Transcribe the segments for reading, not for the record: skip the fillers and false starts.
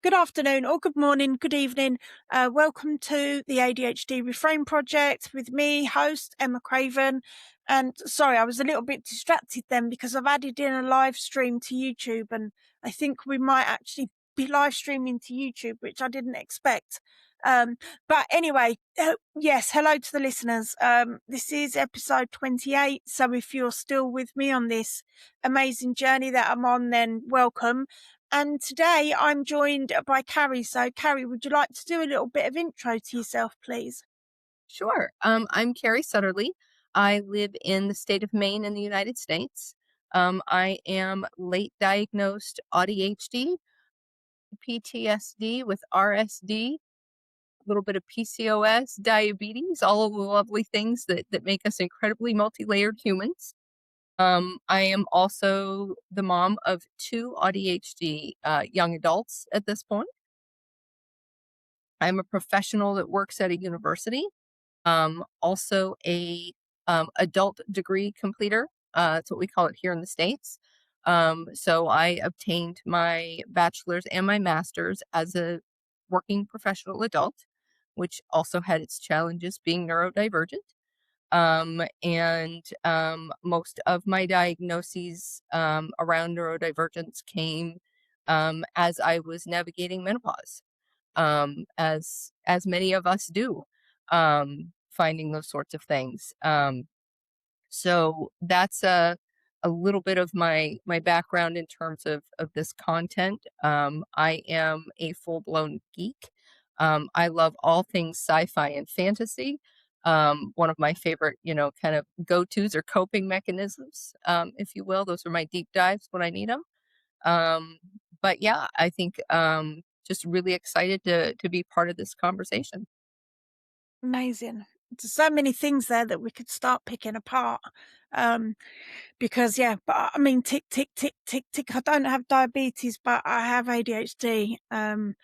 Good afternoon or good morning, good evening. Welcome to the ADHD Reframe Project with me, host Emma Craven. And sorry, I was a little bit distracted then because I've added in a live stream to YouTube, and I think we might actually be live streaming to YouTube, which I didn't expect. But anyway, yes, hello to the listeners. This is episode 28. So if you're still with me on this amazing journey that I'm on, then welcome. And today I'm joined by Kari. So, Kari, would you like to do a little bit of intro to yourself, please? Sure. I'm Kari Suderley. I live in the state of Maine in the United States. I am late diagnosed AuDHD, PTSD with RSD, a little bit of PCOS, diabetes, all of the lovely things that make us incredibly multi-layered humans. I am also the mom of two AuDHD young adults at this point. I'm a professional that works at a university. Also a adult degree completer. That's what we call it here in the States. So I obtained my bachelor's and my master's as a working professional adult, which also had its challenges being neurodivergent. Most of my diagnoses around neurodivergence came as I was navigating menopause, as many of us do, finding those sorts of things. So that's a little bit of my background in terms of this content. I am a full blown geek. I love all things sci-fi and fantasy. One of my favorite, kind of go-tos or coping mechanisms, if you will. Those are my deep dives when I need them. Um, but yeah, I think just really excited to be part of this conversation. Amazing. There's so many things there that we could start picking apart. Um, because yeah, but I mean, tick, tick, tick, tick, tick. I don't have diabetes, but I have ADHD. I'm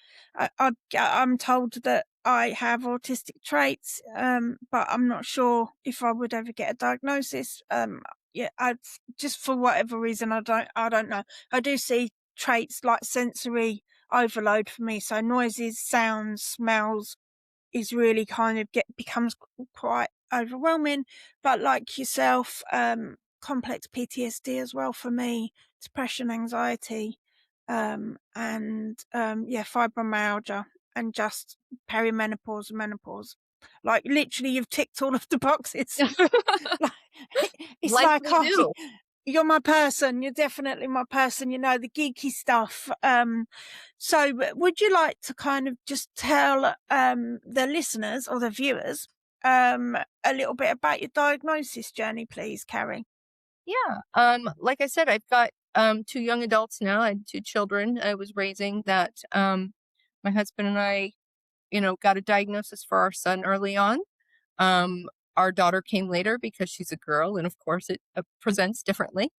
told that I have autistic traits, but I'm not sure if I would ever get a diagnosis. Yeah, I just for whatever reason, I don't know. I do see traits like sensory overload for me, so noises, sounds, smells is really kind of becomes quite overwhelming. But like yourself, complex PTSD as well for me, depression, anxiety, yeah, fibromyalgia, and just perimenopause and menopause. Like literally, you've ticked all of the boxes. Like, it's like, Likely oh, do. you're my person. You're definitely my person. You know, the geeky stuff. So would you like to kind of just tell the listeners or the viewers a little bit about your diagnosis journey, please, Kari? Yeah. Like I said, I've got two young adults now. I had two children I was raising that my husband and I, got a diagnosis for our son early on. Um, our daughter came later because she's a girl, and of course it presents differently.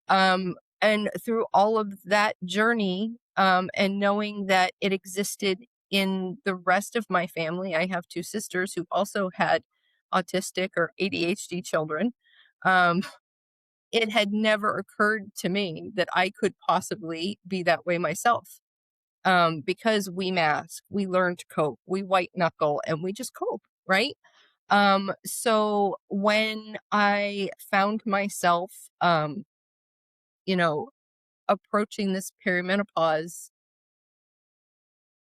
And through all of that journey, and knowing that it existed in the rest of my family, I have two sisters who also had autistic or ADHD children. Um, it had never occurred to me that I could possibly be that way myself. Because we mask, we learn to cope, we white knuckle, and we just cope, right? So when I found myself, you know, approaching this perimenopause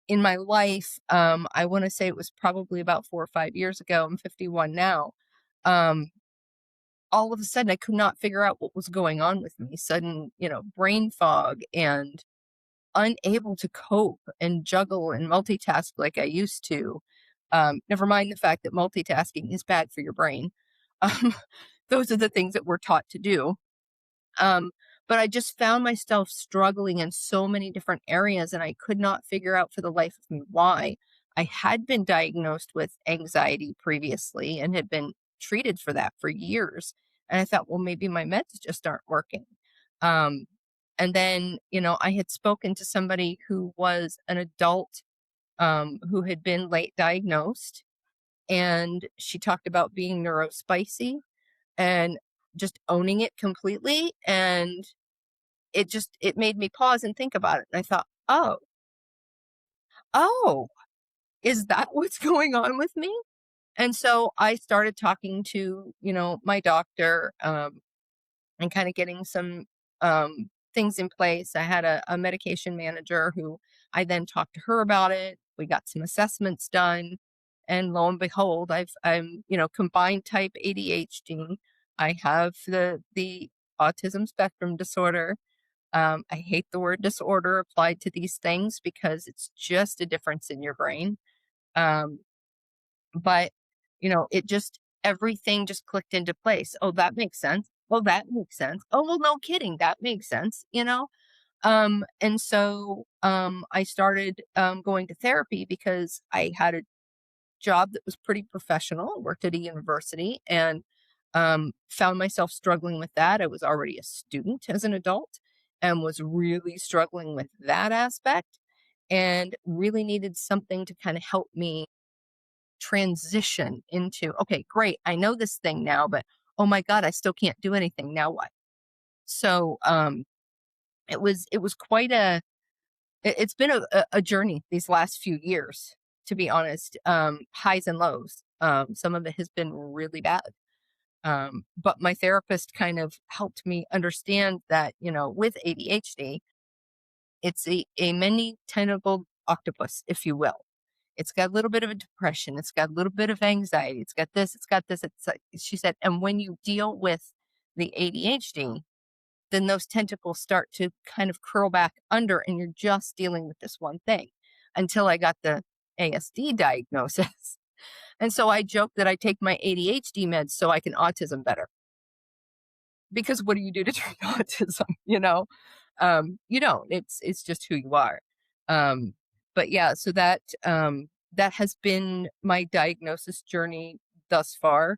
in my life, I want to say it was probably about 4 or 5 years ago. I'm 51 now. Um, all of a sudden, I could not figure out what was going on with me. Sudden, brain fog and unable to cope and juggle and multitask like I used to. Never mind the fact that multitasking is bad for your brain. Um, those are the things that we're taught to do. Um, but I just found myself struggling in so many different areas, and I could not figure out for the life of me why. I had been diagnosed with anxiety previously and had been treated for that for years. And I thought, well, maybe my meds just aren't working. Um, and then, I had spoken to somebody who was an adult, who had been late diagnosed, and she talked about being neurospicy and just owning it completely. And it made me pause and think about it. And I thought, oh, oh, is that what's going on with me? And so I started talking to, my doctor, and kind of getting some things in place. I had a medication manager who I then talked to her about it. We got some assessments done. And lo and behold, I'm combined type ADHD. I have the autism spectrum disorder. I hate the word disorder applied to these things because it's just a difference in your brain. Um, but, it just everything just clicked into place. Oh, that makes sense. Oh, that makes sense. Oh, well, no kidding. That makes sense. And so I started going to therapy because I had a job that was pretty professional, worked at a university, and found myself struggling with that. I was already a student as an adult and was really struggling with that aspect and really needed something to kind of help me transition into, okay, great, I know this thing now, but oh my God, I still can't do anything. Now what? So it was quite it's been a journey these last few years, to be honest. Highs and lows. Some of it has been really bad. But my therapist kind of helped me understand that, with ADHD, it's a many tentacled octopus, if you will. It's got a little bit of a depression. It's got a little bit of anxiety. It's got this. It's got this. It's like, she said, and when you deal with the ADHD, then those tentacles start to kind of curl back under, and you're just dealing with this one thing until I got the ASD diagnosis. And so I joke that I take my ADHD meds so I can autism better. Because what do you do to treat autism? You don't. It's just who you are. Um, but yeah, so that has been my diagnosis journey thus far.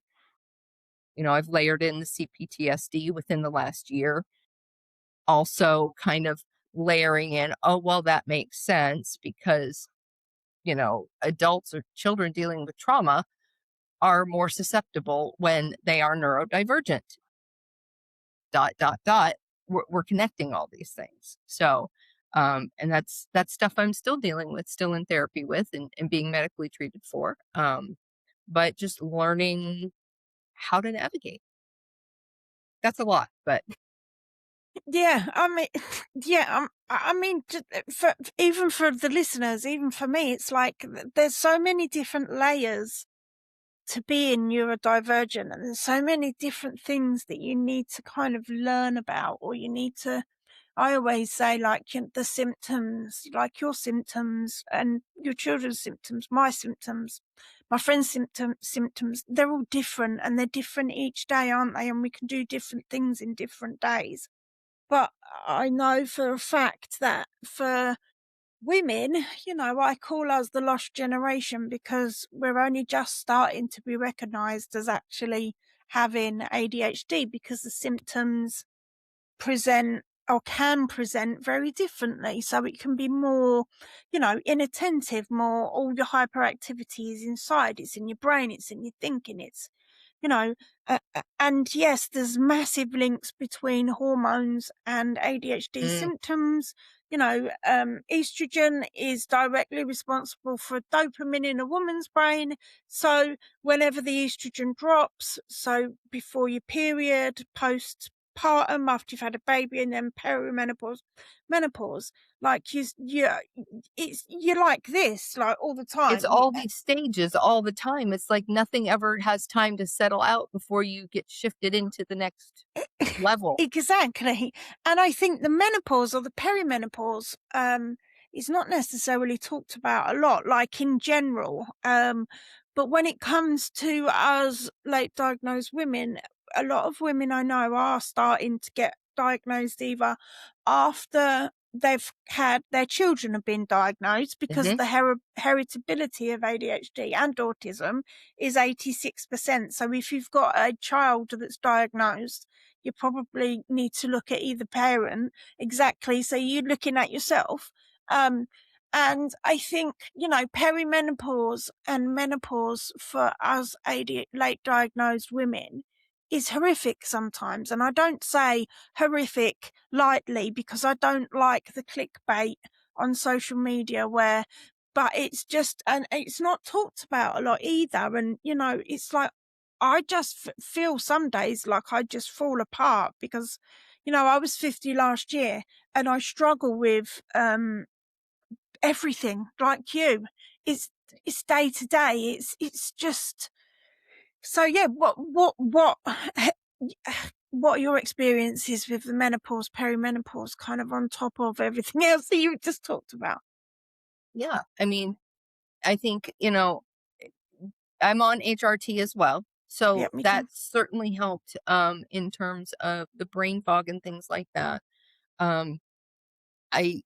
I've layered in the CPTSD within the last year. Also, kind of layering in, oh well, that makes sense because adults or children dealing with trauma are more susceptible when they are neurodivergent. Dot dot dot. We're connecting all these things. So, and that's stuff I'm still dealing with, still in therapy with, and being medically treated for. But just learning how to navigate. That's a lot, but Yeah, I mean, yeah, I mean, for even for the listeners, even for me, it's like there's so many different layers to being neurodivergent, and there's so many different things that you need to kind of learn about, or you need to. I always say, like, the symptoms, like your symptoms and your children's symptoms, my symptoms, my friend's symptoms, they're all different, and they're different each day, aren't they? And we can do different things in different days. But I know for a fact that for women, I call us the lost generation because we're only just starting to be recognized as actually having ADHD, because the symptoms present or can present very differently. So it can be more, inattentive, more all your hyperactivity is inside, it's in your brain, it's in your thinking, it's you know, and yes, there's massive links between hormones and ADHD mm, symptoms. Estrogen is directly responsible for dopamine in a woman's brain. So whenever the estrogen drops, so before your period, postpartum, after you've had a baby, and then perimenopause, menopause, like you're like this, like all the it's time. all these stages all the time. It's like nothing ever has time to settle out before you get shifted into the next level. Exactly. And I think the menopause or the perimenopause is not necessarily talked about a lot, like in general. But when it comes to us late diagnosed women, a lot of women I know are starting to get diagnosed either after they've had their children have been diagnosed, because Hmm. the heritability of ADHD and autism is 86%. So if you've got a child that's diagnosed, you probably need to look at either parent. Exactly. So you're looking at yourself. Um, and I think, perimenopause and menopause for us late diagnosed women is horrific sometimes. And I don't say horrific lightly, because I don't like the clickbait on social media where but it's just, and it's not talked about a lot either. And, it's like, I just feel some days like I just fall apart because, I was 50 last year and I struggle with, everything like you. It's, it's day to day. It's just, so yeah, what are your experiences with the menopause, perimenopause, kind of on top of everything else that you just talked about? Yeah. I mean, I think, I'm on HRT as well. Yeah, So me that too. certainly helped in terms of the brain fog and things like that. Um I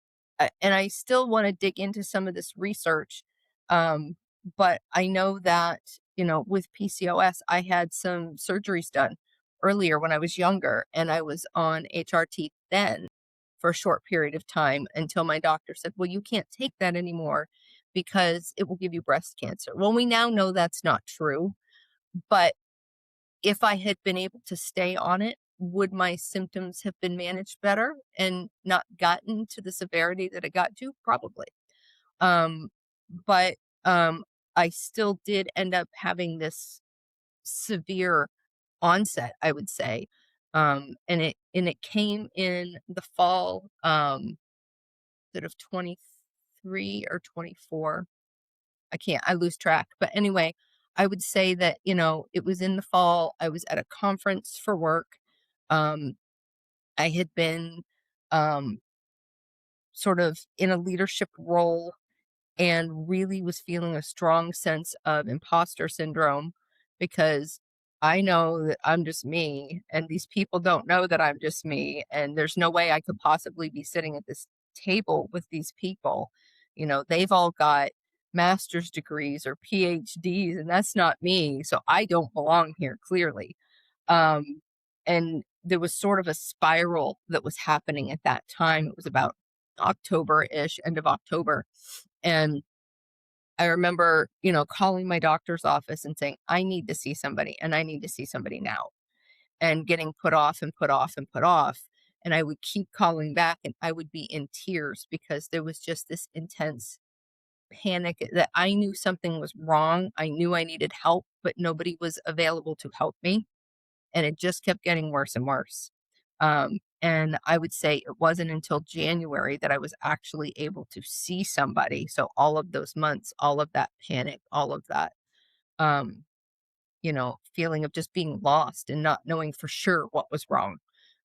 and I still want to dig into some of this research. Um but I know that, with PCOS I had some surgeries done earlier when I was younger, and I was on HRT then for a short period of time until my doctor said, "Well, you can't take that anymore because it will give you breast cancer." Well, we now know that's not true, but if I had been able to stay on it, would my symptoms have been managed better and not gotten to the severity that it got to? Probably. Um, but I still did end up having this severe onset, I would say. And it came in the fall of 23 or 24. I lose track. But anyway, I would say that, it was in the fall. I was at a conference for work. Um, I had been um, sort of in a leadership role and really was feeling a strong sense of imposter syndrome because I know that I'm just me and these people don't know that I'm just me. And there's no way I could possibly be sitting at this table with these people. They've all got master's degrees or PhDs, and that's not me. So I don't belong here, clearly. Um, and there was sort of a spiral that was happening at that time. It was about October ish, end of October. And I remember, calling my doctor's office and saying, I need to see somebody and I need to see somebody now, and getting put off and put off and put off. And I would keep calling back and I would be in tears because there was just this intense panic that I knew something was wrong. I knew I needed help, but nobody was available to help me. And it just kept getting worse and worse. And I would say it wasn't until January that I was actually able to see somebody. So all of those months, all of that panic, all of that, um, feeling of just being lost and not knowing for sure what was wrong,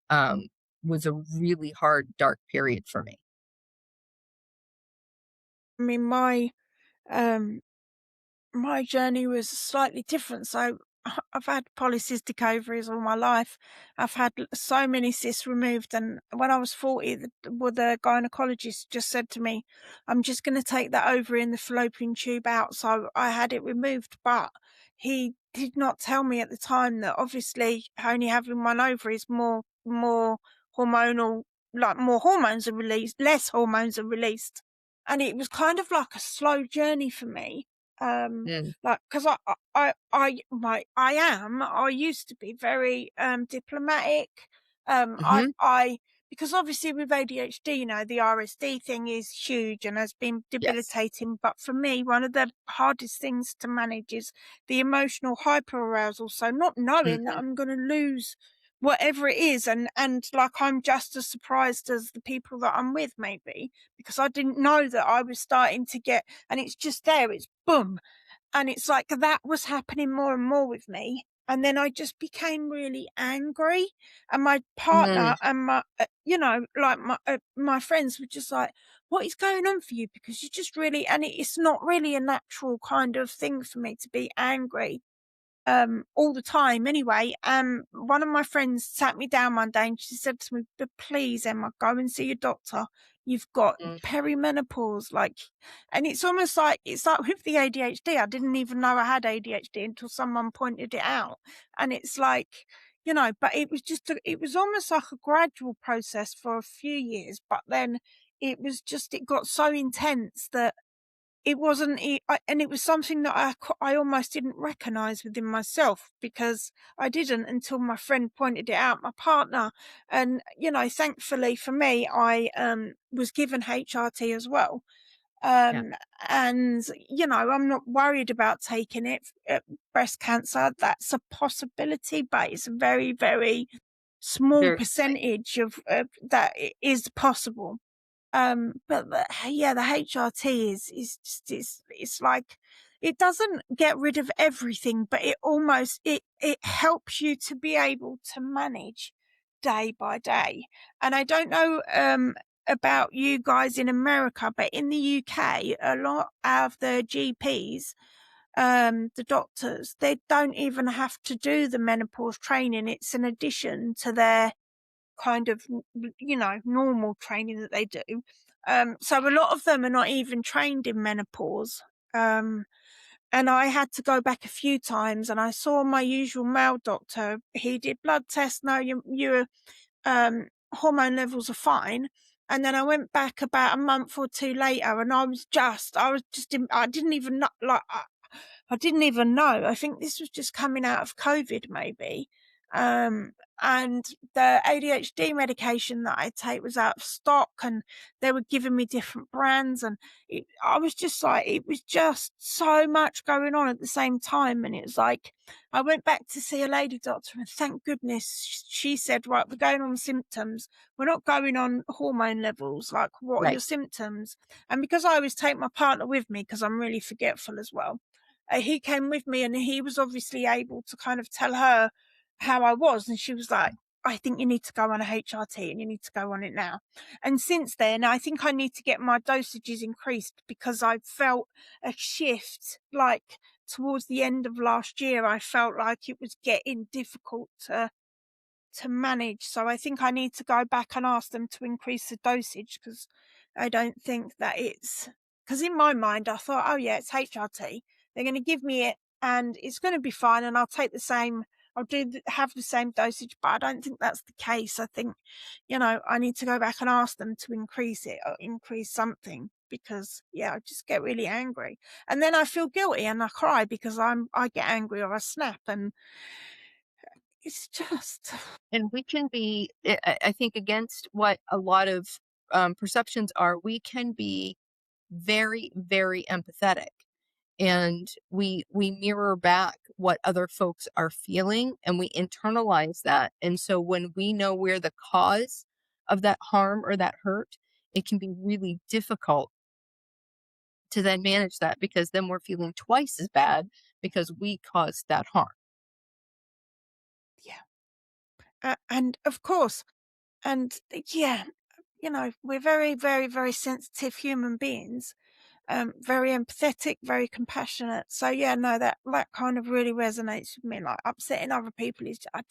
um, was a really hard, dark period for me. I mean, um my journey was slightly different. So I've had polycystic ovaries all my life. I've had so many cysts removed. And when I was 40, the gynecologist just said to me, I'm just going to take that ovary and the fallopian tube out. So I had it removed. But he did not tell me at the time that obviously only having one ovary is more hormonal, like more hormones are released, less hormones are released. And it was kind of like a slow journey for me, Mm, like, 'cause I used to be very, diplomatic. mhm. Because obviously with ADHD, the RSD thing is huge and has been Yes. debilitating, but for me, one of the hardest things to manage is the emotional hyperarousal, so not knowing that Mhm, I'm gonna lose whatever it is, and, like, I'm just as surprised as the people that I'm with maybe, because I didn't know that I was starting to get, and it's just there, it's boom. And it's like that was happening more and more with me. And then I just became really angry. And my mm, partner and like my friends were just like, what is going on for you? Because you just really, and it's not really a natural kind of thing for me to be angry all the time anyway. One of my friends sat me down one day and she said to me, but please, Emma, go and see your doctor. You've got mm, perimenopause, like, and it's like with the ADHD. I didn't even know I had ADHD until someone pointed it out. And it's like, but it was it was almost like a gradual process for a few years, but then it got so intense that it wasn't e I and it was something that I almost didn't recognise within myself, because I didn't until my friend pointed it out, my partner. And, thankfully for me, I, was given HRT as well. Yeah. Um, and, I'm not worried about taking it. Breast cancer, that's a possibility, but it's a very, very small Very slight. percentage of that is possible. But the HRT is just it's like it doesn't get rid of everything, but it helps you to be able to manage day by day. And I don't know about you guys in America, but in the UK, a lot of the GPs, the doctors, they don't even have to do the menopause training. It's an addition to their kind of normal training that they do. So a lot of them are not even trained in menopause. um and I had to go back a few times, and I saw my usual male doctor. He did blood tests. No, your hormone levels are fine. And then I went back about a month or two later, and I didn't even know, I didn't even know. I think this was just coming out of COVID, maybe. Um, and the ADHD medication that I take was out of stock, and they were giving me different brands. And I was just like, it was just so much going on at the same time. And it was like, I went back to see a lady doctor, and thank goodness she said, right, we're going on symptoms. We're not going on hormone levels. Like, what are your Right. symptoms? And because I always take my partner with me, because I'm really forgetful as well, he came with me, and he was obviously able to kind of tell her how I was. And she was like, I think you need to go on a HRT, and you need to go on it now. And since then, I think I need to get my dosages increased, because I felt a shift like towards the end of last year. I felt like it was getting difficult to manage. So I think I need to go back and ask them to increase the dosage, because I don't think that because in my mind I thought, oh yeah, it's HRT. They're going to give me it and it's going to be fine, and have the same dosage. But I don't think that's the case. I think, I need to go back and ask them to increase it, or increase something, because yeah, I just get really angry. And then I feel guilty and I cry because I get angry or I snap, and it's just And we can be, I think, against what a lot of perceptions are, we can be very, very empathetic. And we mirror back what other folks are feeling, and we internalize that. And so when we know we're the cause of that harm or that hurt, it can be really difficult to then manage that, because then we're feeling twice as bad because we caused that harm. yeah. And of course, and yeah, we're very, very, very sensitive human beings, very empathetic, very compassionate. So yeah, no, that kind of really resonates with me. Like, upsetting other people is, I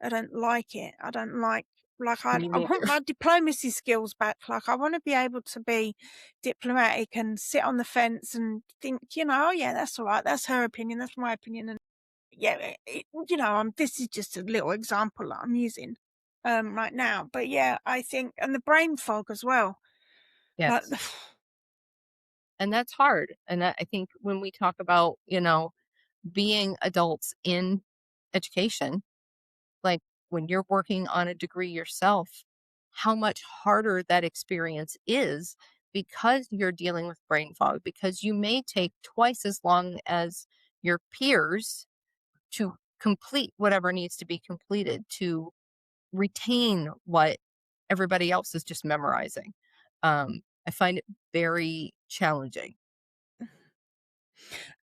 don't like it. I don't like Me I want neither. my diplomacy skills back. Like, I want to be able to be diplomatic and sit on the fence and think, oh yeah, that's all right. That's her opinion. That's my opinion. And yeah, this is just a little example that I'm using right now. But yeah, I think, and the brain fog as well. Like, Yes. And that's hard. And I think when we talk about, being adults in education, like when you're working on a degree yourself, how much harder that experience is, because you're dealing with brain fog, because you may take twice as long as your peers to complete whatever needs to be completed, to retain what everybody else is just memorizing. I find it very challenging.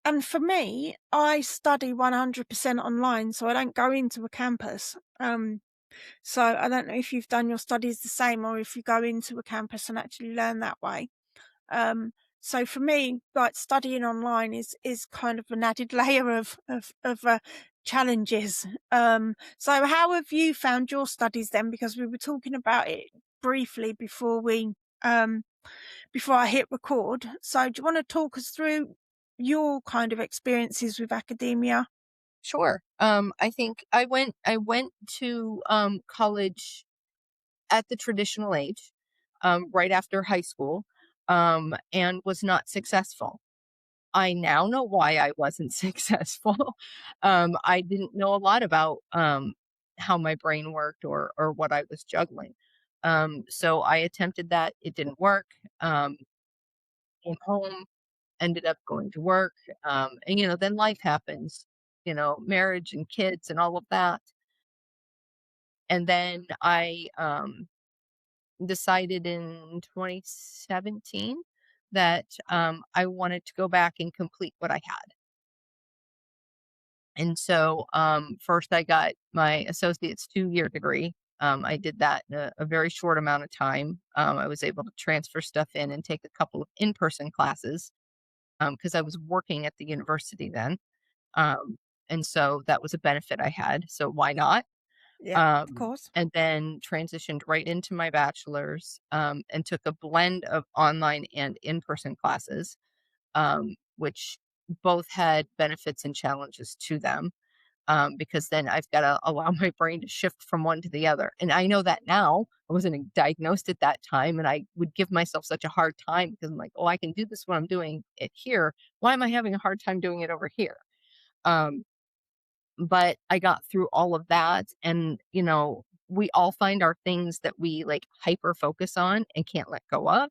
and for me, I study 100% online, so I don't go into a campus. So I don't know if you've done your studies the same, or if you go into a campus and actually learn that way. Um, so for me, like, studying online is kind of an added layer of challenges. So how have you found your studies then? Because we were talking about it briefly um before I hit record. So do you want to talk us through your kind of experiences with academia? Sure. I think I went to college at the traditional age, right after high school, and was not successful. I now know why I wasn't successful. I didn't know a lot about how my brain worked, or what I was juggling. So I attempted that. It didn't work. Um, came home, ended up going to work, and, then life happens, marriage and kids and all of that. And then I, decided in 2017 that, I wanted to go back and complete what I had. And so, first I got my associate's 2-year degree. I did that in a very short amount of time. I was able to transfer stuff in and take a couple of in-person classes, because I was working at the university then. Um, and so that was a benefit I had. So why not? Yeah, of course. And then transitioned right into my bachelor's, and took a blend of online and in-person classes, which both had benefits and challenges to them, because then I've got to allow my brain to shift from one to the other. And I know that now. I wasn't diagnosed at that time, and I would give myself such a hard time because I'm like, oh, I can do this when I'm doing it here. Why am I having a hard time doing it over here? Um, but I got through all of that, and, we all find our things that we, like, hyper focus on and can't let go of,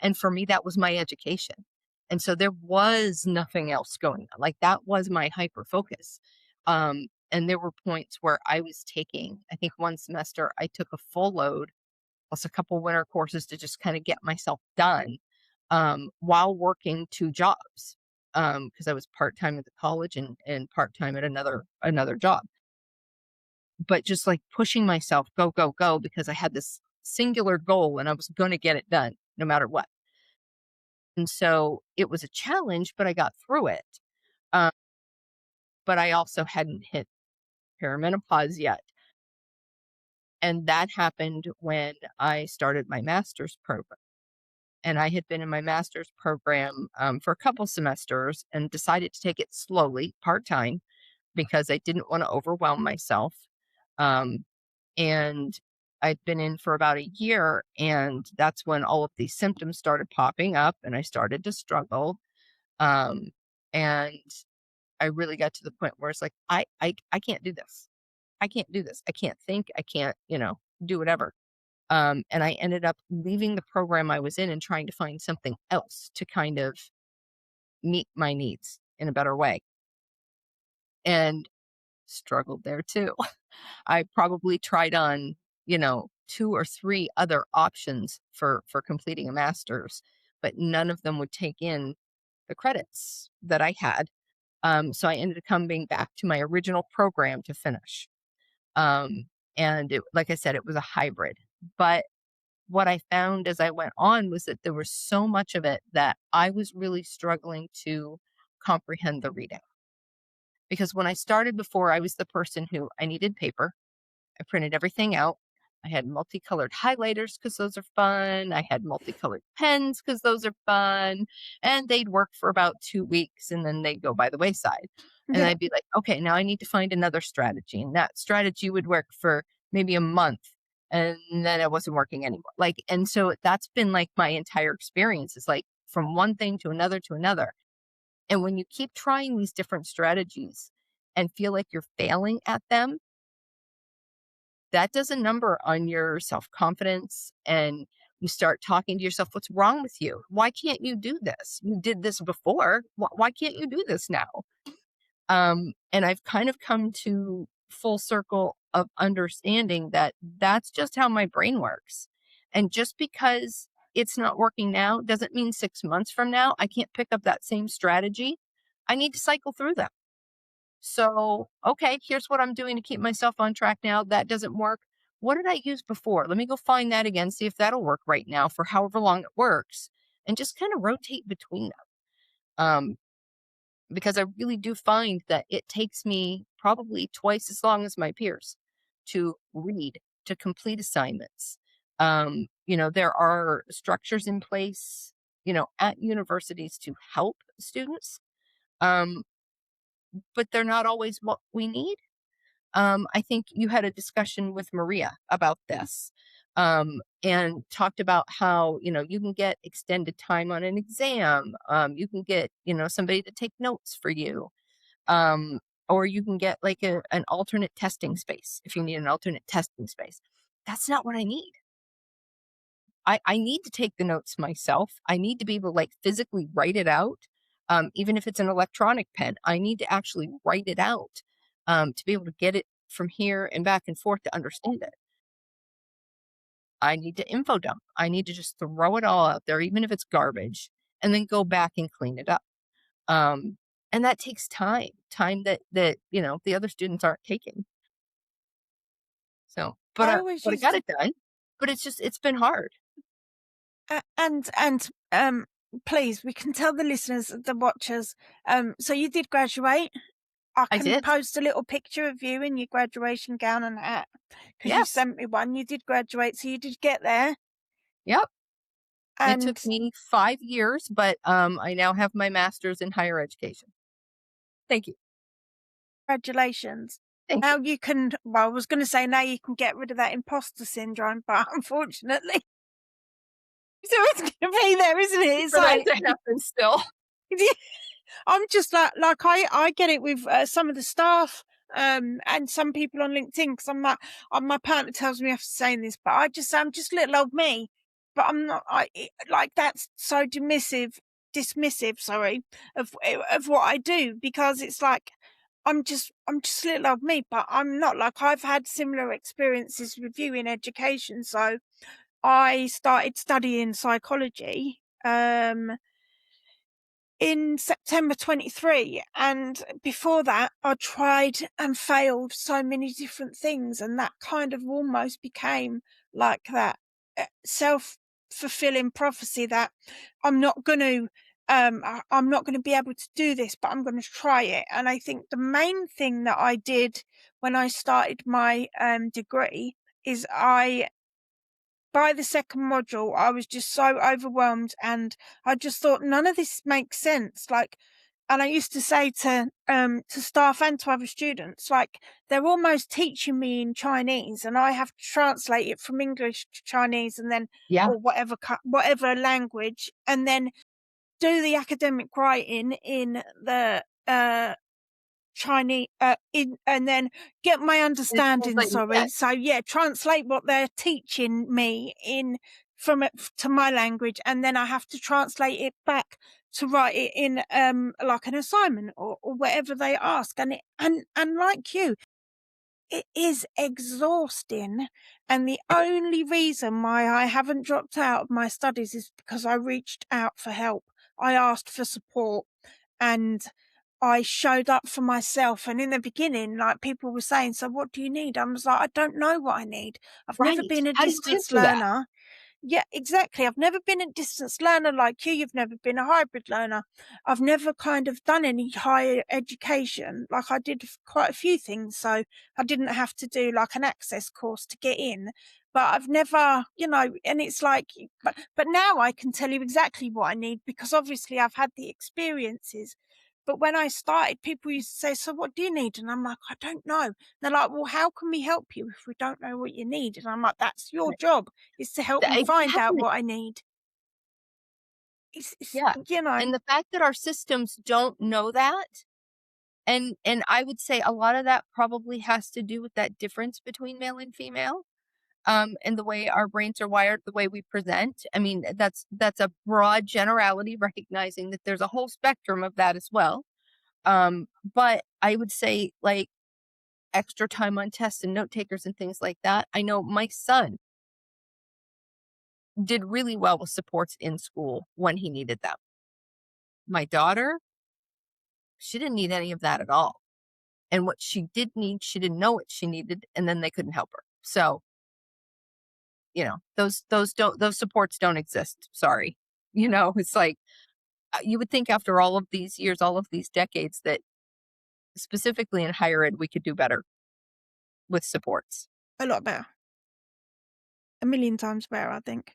and for me, that was my education, and so there was nothing else going on, like, that was my hyper focus, and there were points where I think one semester, I took a full load plus a couple winter courses to just kinda get myself done, while working 2 jobs, because I was part-time at the college and part-time at another job. But just, like, pushing myself, "Go, go, go," because I had this singular goal and I was gonna get it done no matter what. And so, it was a challenge, but I got through it. Um, but I also hadn't hit perimenopause yet, and that happened when I started my master's program. And I had been in my master's program, for a couple semesters and decided to take it slowly, part-time, because I didn't wanna overwhelm myself. Um, and I'd been in for about a year, and that's when all of these symptoms started popping up, and I started to struggle. Um, and I really got to the point where it's like, I can't do this. I can't do this. I can't think. I can't, do whatever. And I ended up leaving the program I was in and trying to find something else to kind of meet my needs in a better way, and struggled there too. I probably tried on, 2 or 3 other options for completing a master's, but none of them would take in the credits that I had. So I ended up coming back to my original program to finish. Um, and like I said, it was a hybrid. But what I found as I went on was that there was so much of it that I was really struggling to comprehend the reading. Because when I started before, I was the person who I needed paper. I printed everything out. I had multicolored highlighters because those are fun. I had multicolored pens because those are fun. And they'd work for about 2 weeks and then they'd go by the wayside. And Yeah. I'd be like, okay, now I need to find another strategy. And that strategy would work for maybe a month. And then it wasn't working anymore. Like, and so that's been like my entire experience is like from one thing to another to another. And when you keep trying these different strategies and feel like you're failing at them, that does a number on your self-confidence, and you start talking to yourself, "What's wrong with you? Why can't you do this? You did this before. Why can't you do this now?" And I've kind of come to full circle of understanding that that's just how my brain works. And just because it's not working now doesn't mean 6 months from now I can't pick up that same strategy. I need to cycle through them. So, okay, here's what I'm doing to keep myself on track now. That doesn't work. What did I use before? Let me go find that again, see if that'll work right now for however long it works, and just kind of rotate between them. Because I really do find that it takes me probably twice as long as my peers to read, to complete assignments. There are structures in place, at universities to help students, um, but they're not always what we need. I think you had a discussion with Maria about this, and talked about how, you can get extended time on an exam. You can get, somebody to take notes for you. Um, or you can get like an alternate testing space if you need an alternate testing space. That's not what I need. I need to take the notes myself. I need to be able to like physically write it out. Even if it's an electronic pen, I need to actually write it out to be able to get it from here and back and forth to understand it. I need to info dump. I need to just throw it all out there, even if it's garbage, and then go back and clean it up. Um, and that takes time that the other students aren't taking. So, I always but I used got to it done. But it's been hard. and please, we can tell the listeners, the watchers, so you did graduate. I I can did. post a little picture of you in your graduation gown and hat because you Yes. sent me one. You did graduate, so you did get there. Yep. It took And me 5 years, but I now have my master's in higher education. Thank you. congratulations. Thank you. Now you can, well, I was going to say now you can get rid of that imposter syndrome, but unfortunately, so it's going to be there, isn't it? It's For that like, to happen still. I'm just like I get it with some of the staff and some people on LinkedIn because I'm like my partner tells me I have to say this, but I'm just little old me, but I'm not. Like that's so dismissive, sorry, of what I do because it's like I'm just little old me, but I'm not. Like I've had similar experiences with you in education, so I started studying psychology. In September 23. And before that, I tried and failed so many different things. And that kind of almost became like that self fulfilling prophecy that I'm not going to. I'm not going to be able to do this, but I'm going to try it. And I think the main thing that I did when I started my degree is by the second module, I was just so overwhelmed and I just thought none of this makes sense. Like, and I used to say to staff and to other students, like, they're almost teaching me in Chinese and I have to translate it from English to Chinese and then, Yeah. or whatever language, and then do the academic writing in the, Chinese in and then get my And it understanding, translates sorry. that. So yeah, translate what they're teaching me in from it to my language, and then I have to translate it back to write it in like an assignment or whatever they ask. And and like you, it is exhausting. And the only reason why I haven't dropped out of my studies is because I reached out for help. I asked for support and I showed up for myself. And in the beginning, like people were saying, so what do you need? I was like, I don't know what I need. I've never Right. been a How do you distance answer that? learner. Yeah, exactly. I've never been a distance learner like you. You've never been a hybrid learner. I've never kind of done any higher education. Like I did quite a few things. So I didn't have to do like an access course to get in. But I've never, and it's like, but now I can tell you exactly what I need because obviously I've had the experiences. But when I started, people used to say, so what do you need? And I'm like, I don't know. They're like, well, how can we help you if we don't know what you need? And I'm like, that's your job, is to help me find out Exactly. what I need. It's Yeah. And the fact that our systems don't know that, and I would say a lot of that probably has to do with that difference between male and female. And the way our brains are wired, the way we present. I mean, that's a broad generality, recognizing that there's a whole spectrum of that as well. But I would say like extra time on tests and note takers and things like that. I know my son did really well with supports in school when he needed them. My daughter, she didn't need any of that at all. And what she did need, she didn't know what she needed, and then they couldn't help her. So, those supports don't exist. Sorry. It's like you would think after all of these years, all of these decades, that specifically in higher ed, we could do better with supports. a lot better, a million times better, I think.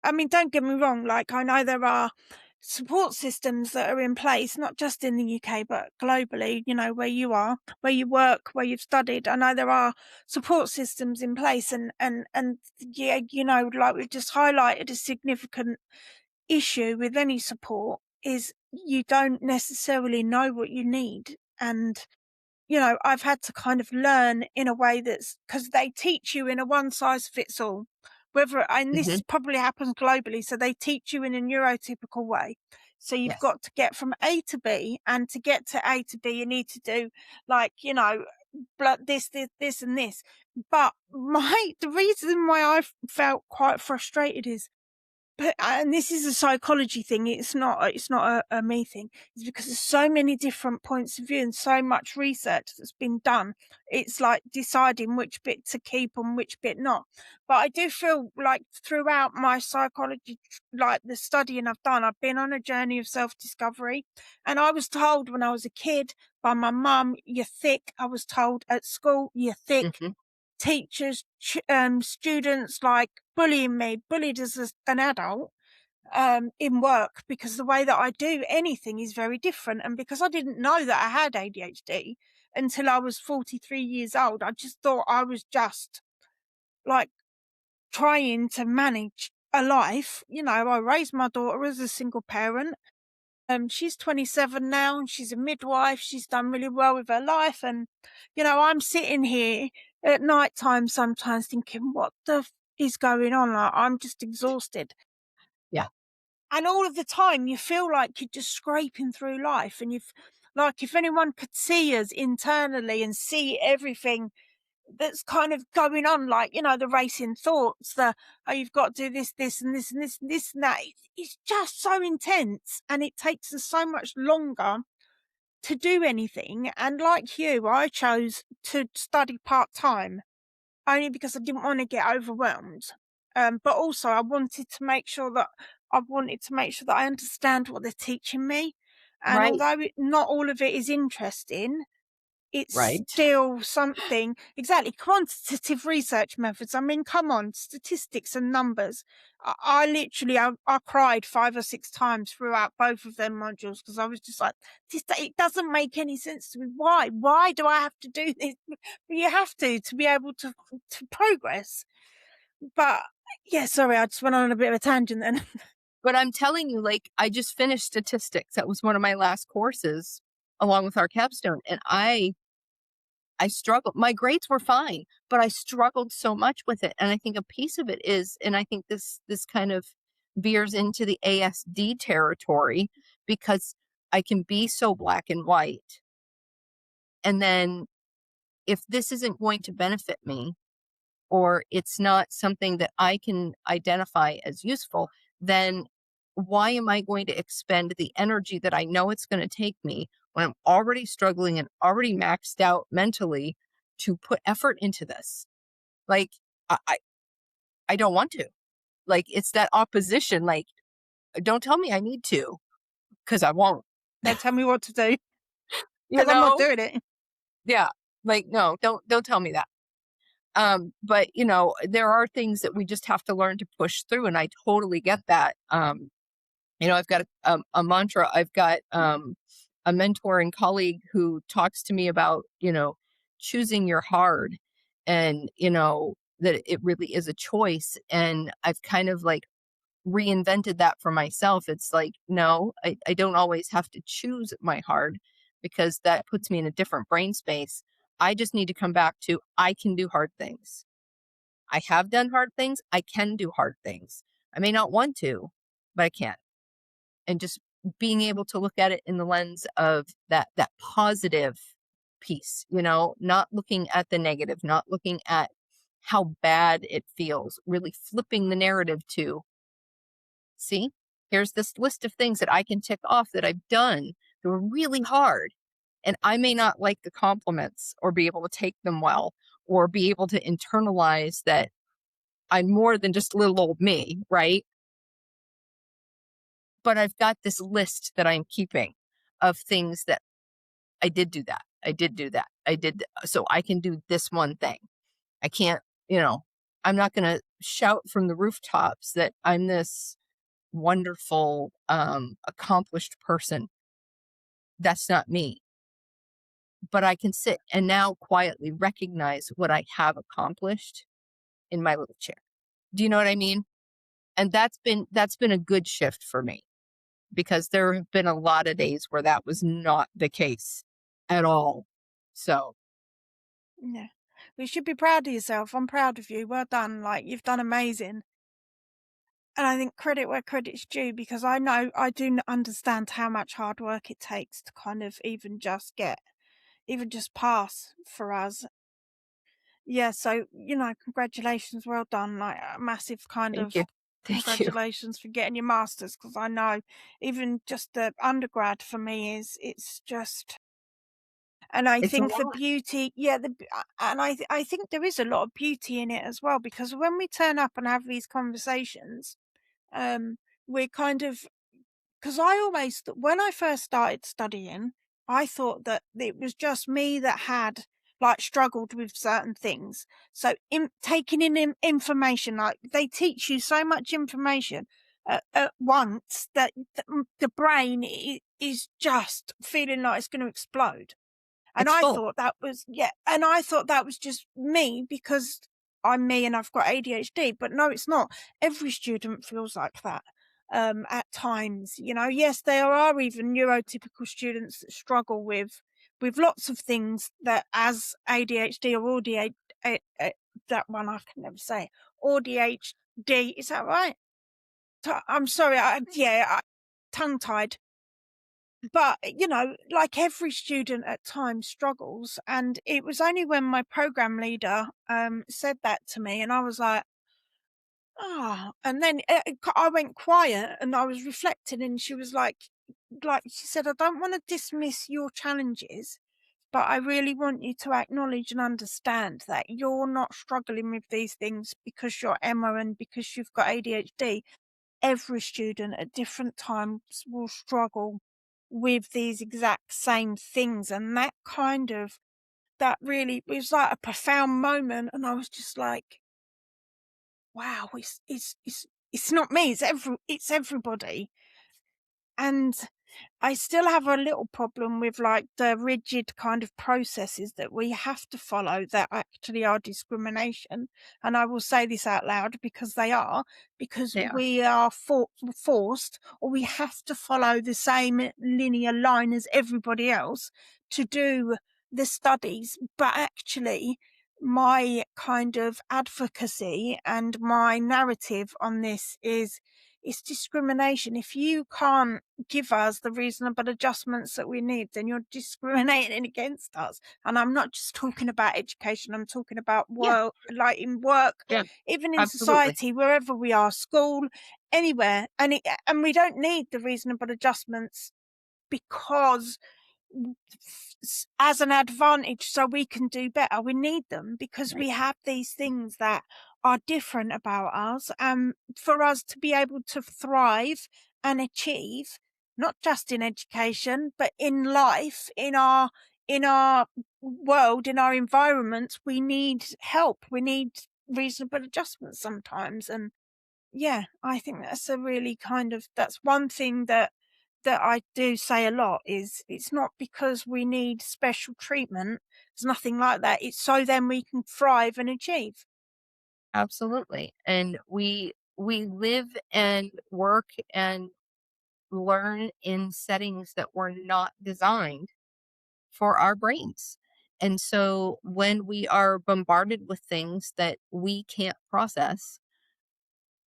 I mean, don't get me wrong, like I know there are support systems that are in place, not just in the UK, but globally, where you are, where you work, where you've studied. I know there are support systems in place and yeah, like we've just highlighted a significant issue with any support is you don't necessarily know what you need. And I've had to kind of learn in a way that's because they teach you in a one size fits all. whether, and Hmm. this probably happens globally, so they teach you in a neurotypical way. So you've Yes. got to get from A to B, and to get to A to B, you need to do, like, blood, this, and this. But the reason why I felt quite frustrated is, but and this is a psychology thing, it's not a me thing. It's because there's so many different points of view and so much research that's been done. It's like deciding which bit to keep and which bit not. But I do feel like throughout my psychology, like the studying I've done, I've been on a journey of self-discovery. And I was told when I was a kid by my mum, "You're thick." I was told at school, "You're thick." Hmm. Teachers, students, like, bullied as an adult, in work, because the way that I do anything is very different. And because I didn't know that I had ADHD until I was 43 years old, I just thought I was just, like, trying to manage a life. I raised my daughter as a single parent. She's 27 now, and she's a midwife. She's done really well with her life. And, I'm sitting here at night time sometimes thinking, what the is going on? Like, I'm just exhausted. Yeah. And all of the time you feel like you're just scraping through life, and like, if anyone could see us internally and see everything that's kind of going on, like, the racing thoughts, oh, you've got to do this and this and this and this and that. It's just so intense, and it takes us so much longer to do anything. And like you, I chose to study part-time only because I didn't want to get overwhelmed. But also I wanted to make sure that I understand what they're teaching me. And Right. although not all of it is interesting, it's Right. still something. Exactly. Quantitative research methods. I mean, come on, statistics and numbers. I literally, I cried 5 or 6 times throughout both of them modules, because I was just like, it doesn't make any sense to me. Why do I have to do this? But you have to be able to progress. But yeah, sorry, I just went on a bit of a tangent then. But I'm telling you, like, I just finished statistics. That was one of my last courses along with our capstone. And I struggled. My grades were fine, but I struggled so much with it. And I think a piece of it is, and I think this kind of veers into the ASD territory, because I can be so black and white. And then if this isn't going to benefit me, or it's not something that I can identify as useful, then why am I going to expend the energy that I know it's going to take me when I'm already struggling and already maxed out mentally to put effort into this? Like, I, I I don't want to. Like, it's that opposition. Like, don't tell me I need to, because I won't. They tell me what to do You because I'm not know? doing it. Yeah. Like, no, don't tell me that. But there are things that we just have to learn to push through, and I totally get that. I've got a mantra. I've got a mentor and colleague who talks to me about, choosing your hard, and, that it really is a choice. And I've kind of like reinvented that for myself. It's like, no, I don't always have to choose my hard, because that puts me in a different brain space. I just need to come back to, I can do hard things. I have done hard things. I can do hard things. I may not want to, but I can. And just being able to look at it in the lens of that positive piece, not looking at the negative, not looking at how bad it feels, really flipping the narrative to, see, here's this list of things that I can tick off that I've done that were really hard. And I may not like the compliments or be able to take them well, or be able to internalize that I'm more than just little old me, right? But I've got this list that I'm keeping of things that I did do that. I did do that. So I can do this one thing. I can't, I'm not going to shout from the rooftops that I'm this wonderful, accomplished person. That's not me. But I can sit and now quietly recognize what I have accomplished in my little chair. Do you know what I mean? And that's been a good shift for me, because there have been a lot of days where that was not the case at all. So, Yeah. You should be proud of yourself. I'm proud of you. Well done. Like, you've done amazing. And I think credit where credit's due, because I know I do understand how much hard work it takes to kind of even just pass for us. Yeah, so, congratulations, well done, like, a massive kind Thank of you. Thank you. congratulations for getting your master's, because I know even just the undergrad for me it's just, and I It's a think the lot. beauty, yeah, and I think there is a lot of beauty in it as well, because when we turn up and have these conversations, um, we're kind of, because I always when I first started studying, I thought that it was just me that had, like, struggled with certain things. So, taking in information, like, they teach you so much information at once that the brain is just feeling like it's gonna explode. And It's I full. thought that was, yeah, and I thought that was just me because I'm me and I've got ADHD, but no, it's not. Every student feels like that, at times, Yes, there are even neurotypical students that struggle with lots of things that, as ADHD or ADHD, that one I can never say, ADHD, is that right? I'm sorry, tongue-tied. But, like every student at times struggles, and it was only when my program leader, said that to me, and I was like, "Ah," and then, I went quiet and I was reflecting, and she was like she said, "I don't wanna dismiss your challenges, but I really want you to acknowledge and understand that you're not struggling with these things because you're Emma and because you've got ADHD. Every student at different times will struggle with these exact same things." And that really was like a profound moment, and I was just like, wow, it's not me, it's everybody. And I still have a little problem with, like, the rigid kind of processes that we have to follow that actually are discrimination. And I will say this out loud because they are, because They are. we are forced, or we have to follow the same linear line as everybody else to do the studies. But actually, my kind of advocacy and my narrative on this is, it's discrimination. If you can't give us the reasonable adjustments that we need, then you're discriminating against us. And I'm not just talking about education, I'm talking about Yeah. work, like in work, Yeah. even in Absolutely. society, wherever we are, school, anywhere. And we don't need the reasonable adjustments because as an advantage, so we can do better. We need them because Right. we have these things that are different about us, for us to be able to thrive and achieve, not just in education, but in life, in our world, in our environments, we need help. We need reasonable adjustments sometimes. And yeah, I think that's a really that's one thing that I do say a lot, is it's not because we need special treatment. There's nothing like that. It's so then we can thrive and achieve. Absolutely. And we live and work and learn in settings that were not designed for our brains. And so when we are bombarded with things that we can't process,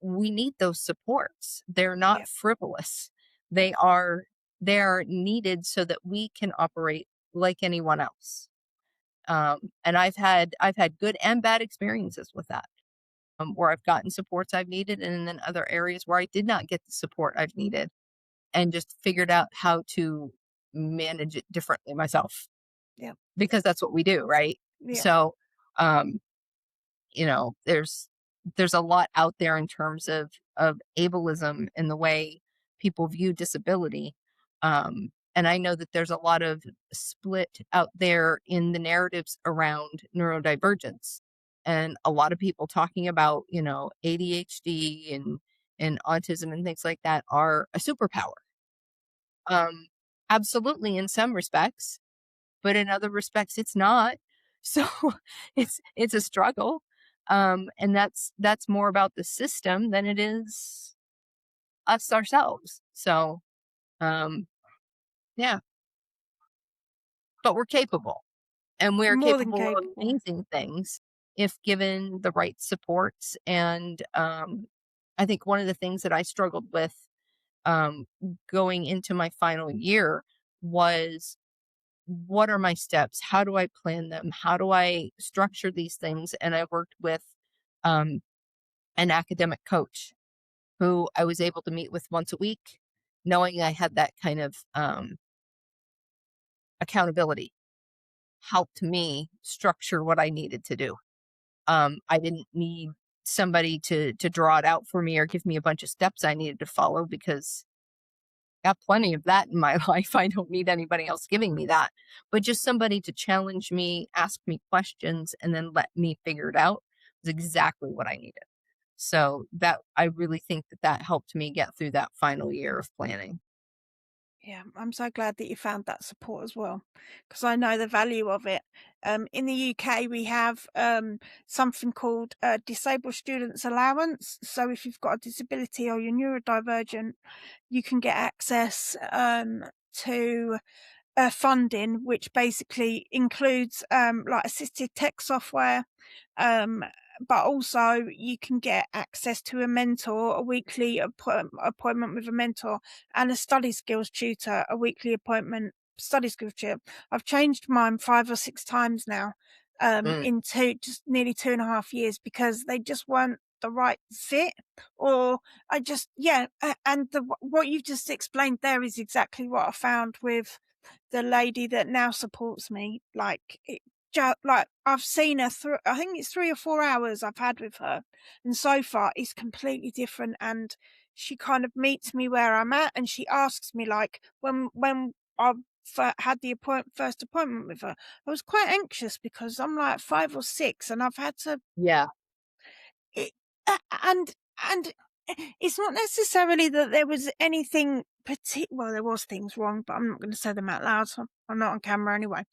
we need those supports. They're Yeah. not frivolous. They are they are needed so that we can operate like anyone else. And I've had good and bad experiences with that, where I've gotten supports I've needed, and then other areas where I did not get the support I've needed, and just figured out how to manage it differently myself, Yeah. because that's what we do, right? Yeah. So, um, there's a lot out there in terms of ableism and the way people view disability. And I know that there's a lot of split out there in the narratives around neurodivergence, and a lot of people talking about, ADHD and autism and things like that are a superpower. Um, Absolutely in some respects, but in other respects it's not. So it's a struggle. And that's more about the system than it is us ourselves. So, um, yeah, but we're capable. And we're More than capable of capable. amazing things if given the right supports. And I think one of the things that I struggled with um, going into my final year was, what are my steps? How do I plan them? How do I structure these things? And I worked with um, an academic coach who I was able to meet with once a week, knowing I had that kind of accountability helped me structure what I needed to do. I didn't need somebody to draw it out for me or give me a bunch of steps I needed to follow, because I got plenty of that in my life. I don't need anybody else giving me that. But just somebody to challenge me, ask me questions, and then let me figure it out was exactly what I needed. So that I really think that that helped me get through that final year of planning. Yeah, I'm so glad that you found that support as well, because I know the value of it. In the UK, we have something called Disabled Students Allowance. So if you've got a disability or you're neurodivergent, you can get access to funding, which basically includes like assisted tech software, um, but also you can get access to a mentor, a weekly appointment with a mentor, and a study skills tutor, a weekly appointment, study skills tutor. I've changed mine 5 or 6 times now, Mm, in just nearly 2.5 years, because they just weren't the right fit, or I just, yeah, and what you've just explained there is exactly what I found with the lady that now supports me. Like, like I've seen her through, I think it's 3 or 4 hours I've had with her, and so far it's completely different. And she kind of meets me where I'm at, and she asks me, like, when I had the first appointment with her, I was quite anxious because I'm like 5 or 6, and I've had to yeah, it, and it's not necessarily that there was anything well, there was things wrong, but I'm not going to say them out loud. So I'm not on camera anyway.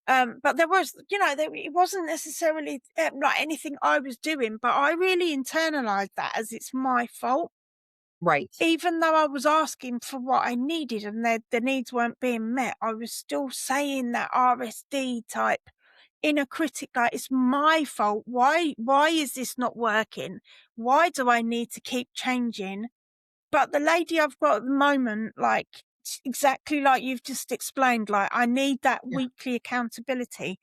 But there was, it wasn't necessarily like anything I was doing, but I really internalized that as it's my fault. right. Even though I was asking for what I needed and the needs weren't being met, I was still saying that RSD type inner critic, like, it's my fault. Why is this not working? Why do I need to keep changing? But the lady I've got at the moment, like, exactly like you've just explained, like, I need that Yeah, weekly accountability.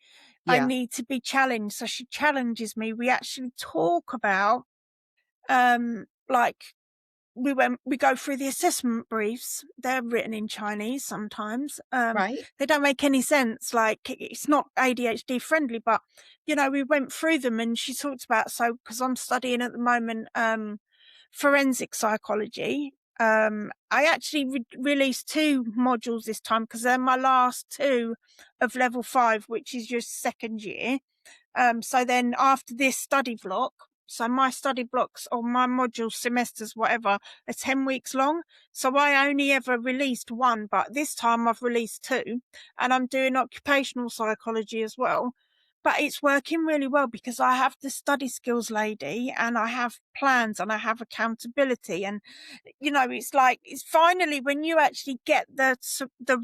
I yeah, need to be challenged. So she challenges me. We actually talk about like, we go through the assessment briefs. They're written in Chinese sometimes. right. They don't make any sense. Like, it's not ADHD friendly, but we went through them, and she talked about, so because I'm studying at the moment forensic psychology. I actually released 2 modules this time because they're my last 2 of level 5, which is your second year. So then after this study block, so my study blocks or my module semesters, whatever, are 10 weeks long. So I only ever released 1, but this time I've released 2, and I'm doing occupational psychology as well. But it's working really well because I have the study skills lady, and I have plans, and I have accountability. And, it's like, it's finally when you actually get the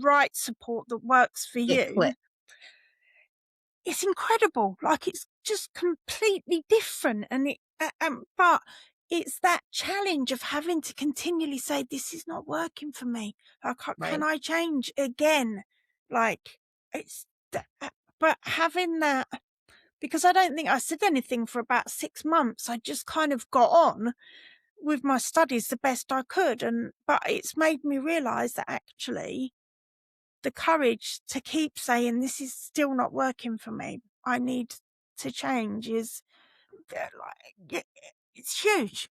right support that works for It you, clicked, it's incredible. Like, it's just completely different, and but it's that challenge of having to continually say, "This is not working for me. Like, can right. I change again?" Like, it's but having that, because I don't think I said anything for about 6 months. I just kind of got on with my studies the best I could, and but it's made me realize that actually the courage to keep saying, "This is still not working for me. I need to change," is like, it's huge.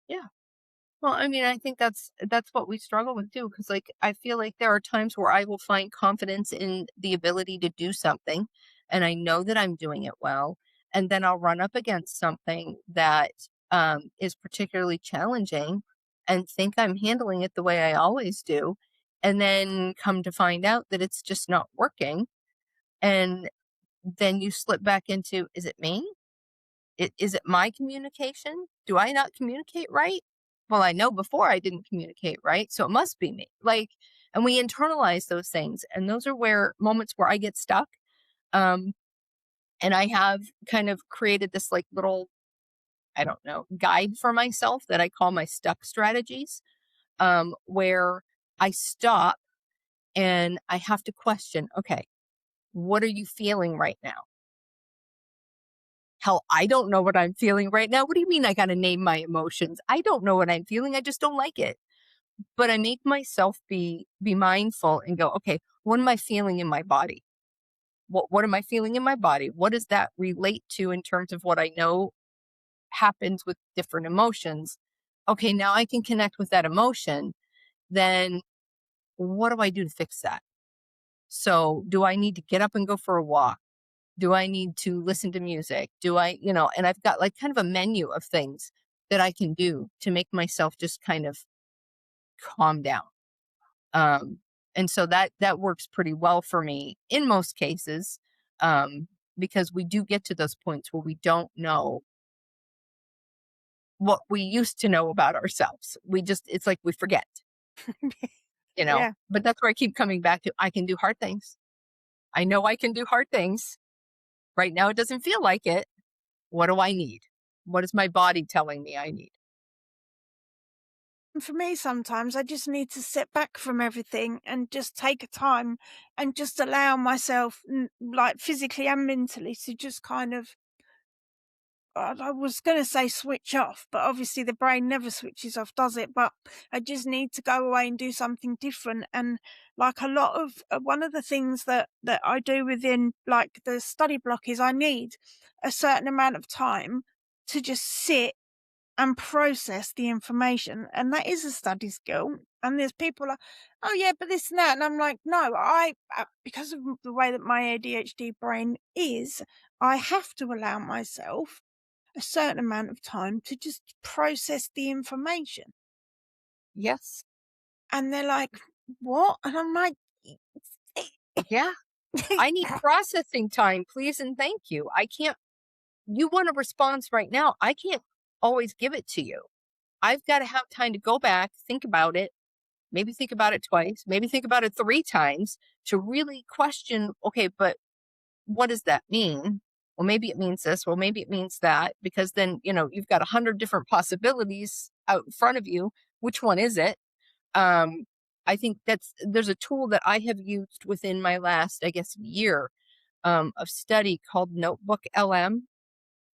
Yeah. Well, I mean, I think that's what we struggle with too, because like I feel like there are times where I will find confidence in the ability to do something, and I know that I'm doing it well, and then I'll run up against something that is particularly challenging, and think I'm handling it the way I always do, and then come to find out that it's just not working, and then you slip back into, is it me? Is it my communication? Do I not communicate right? Well, I know before I didn't communicate right, so it must be me. Like, and we internalize those things, and those are where moments where I get stuck. And I have kind of created this like little, I don't know, guide for myself that I call my stuck strategies, where I stop and I have to question, okay, what are you feeling right now? Hell, I don't know what I'm feeling right now. What do you mean I got to name my emotions? I don't know what I'm feeling. I just don't like it. But I make myself be mindful and go, okay, what am I feeling in my body? What am I feeling in my body? What does that relate to in terms of what I know happens with different emotions? Okay, now I can connect with that emotion. Then what do I do to fix that? So, do I need to get up and go for a walk? Do I need to listen to music? Do I, and I've got like kind of a menu of things that I can do to make myself just kind of calm down. Um, and so that works pretty well for me in most cases, because we do get to those points where we don't know what we used to know about ourselves. It's like we forget, Yeah. but that's where I keep coming back to I can do hard things. I know I can do hard things. Right now, it doesn't feel like it. What do I need? What is my body telling me I need? And for me, sometimes I just need to sit back from everything and just take a time and just allow myself, like physically and mentally, to just kind of, I was going to say switch off, but obviously the brain never switches off, does it? But I just need to go away and do something different. And like a lot of one of the things that I do within like the study block is I need a certain amount of time to just sit and process the information, and that is a study skill. And there's people like, oh yeah, but this and that, and I'm like, no, because of the way that my ADHD brain is, I have to allow myself a certain amount of time to just process the information. Yes. And they're like, what? And I'm like, Yeah. I need processing time, please and thank you. I can't, you want a response right now. I can't always give it to you. I've got to have time to go back, think about it, maybe think about it twice, maybe think about it 3 times to really question, okay, but what does that mean? Well, maybe it means this. Well, maybe it means that, because then, you've got 100 different possibilities out in front of you. Which one is it? Um, I think there's a tool that I have used within my last, I guess, year, of study called Notebook LM.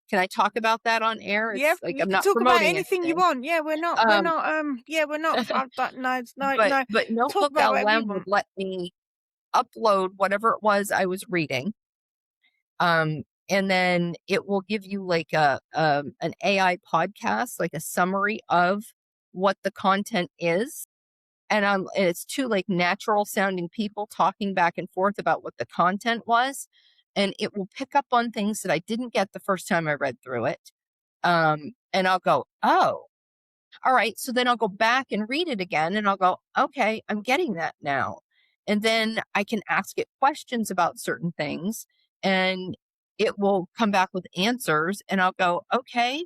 Can I talk about that on air? Yeah, It's like you I'm can not talk about promoting anything you anything. want. Yeah, Um, we're not, I don't, no, no, but no, but talk Notebook about whatever you LM would want. let me upload whatever it was I was reading. And then it will give you like an AI podcast, like a summary of what the content is. And it's two like natural sounding people talking back and forth about what the content was. And it will pick up on things that I didn't get the first time I read through it. And I'll go, oh, all right. So then I'll go back and read it again and I'll go, okay, I'm getting that now. And then I can ask it questions about certain things and it will come back with answers. And I'll go, okay,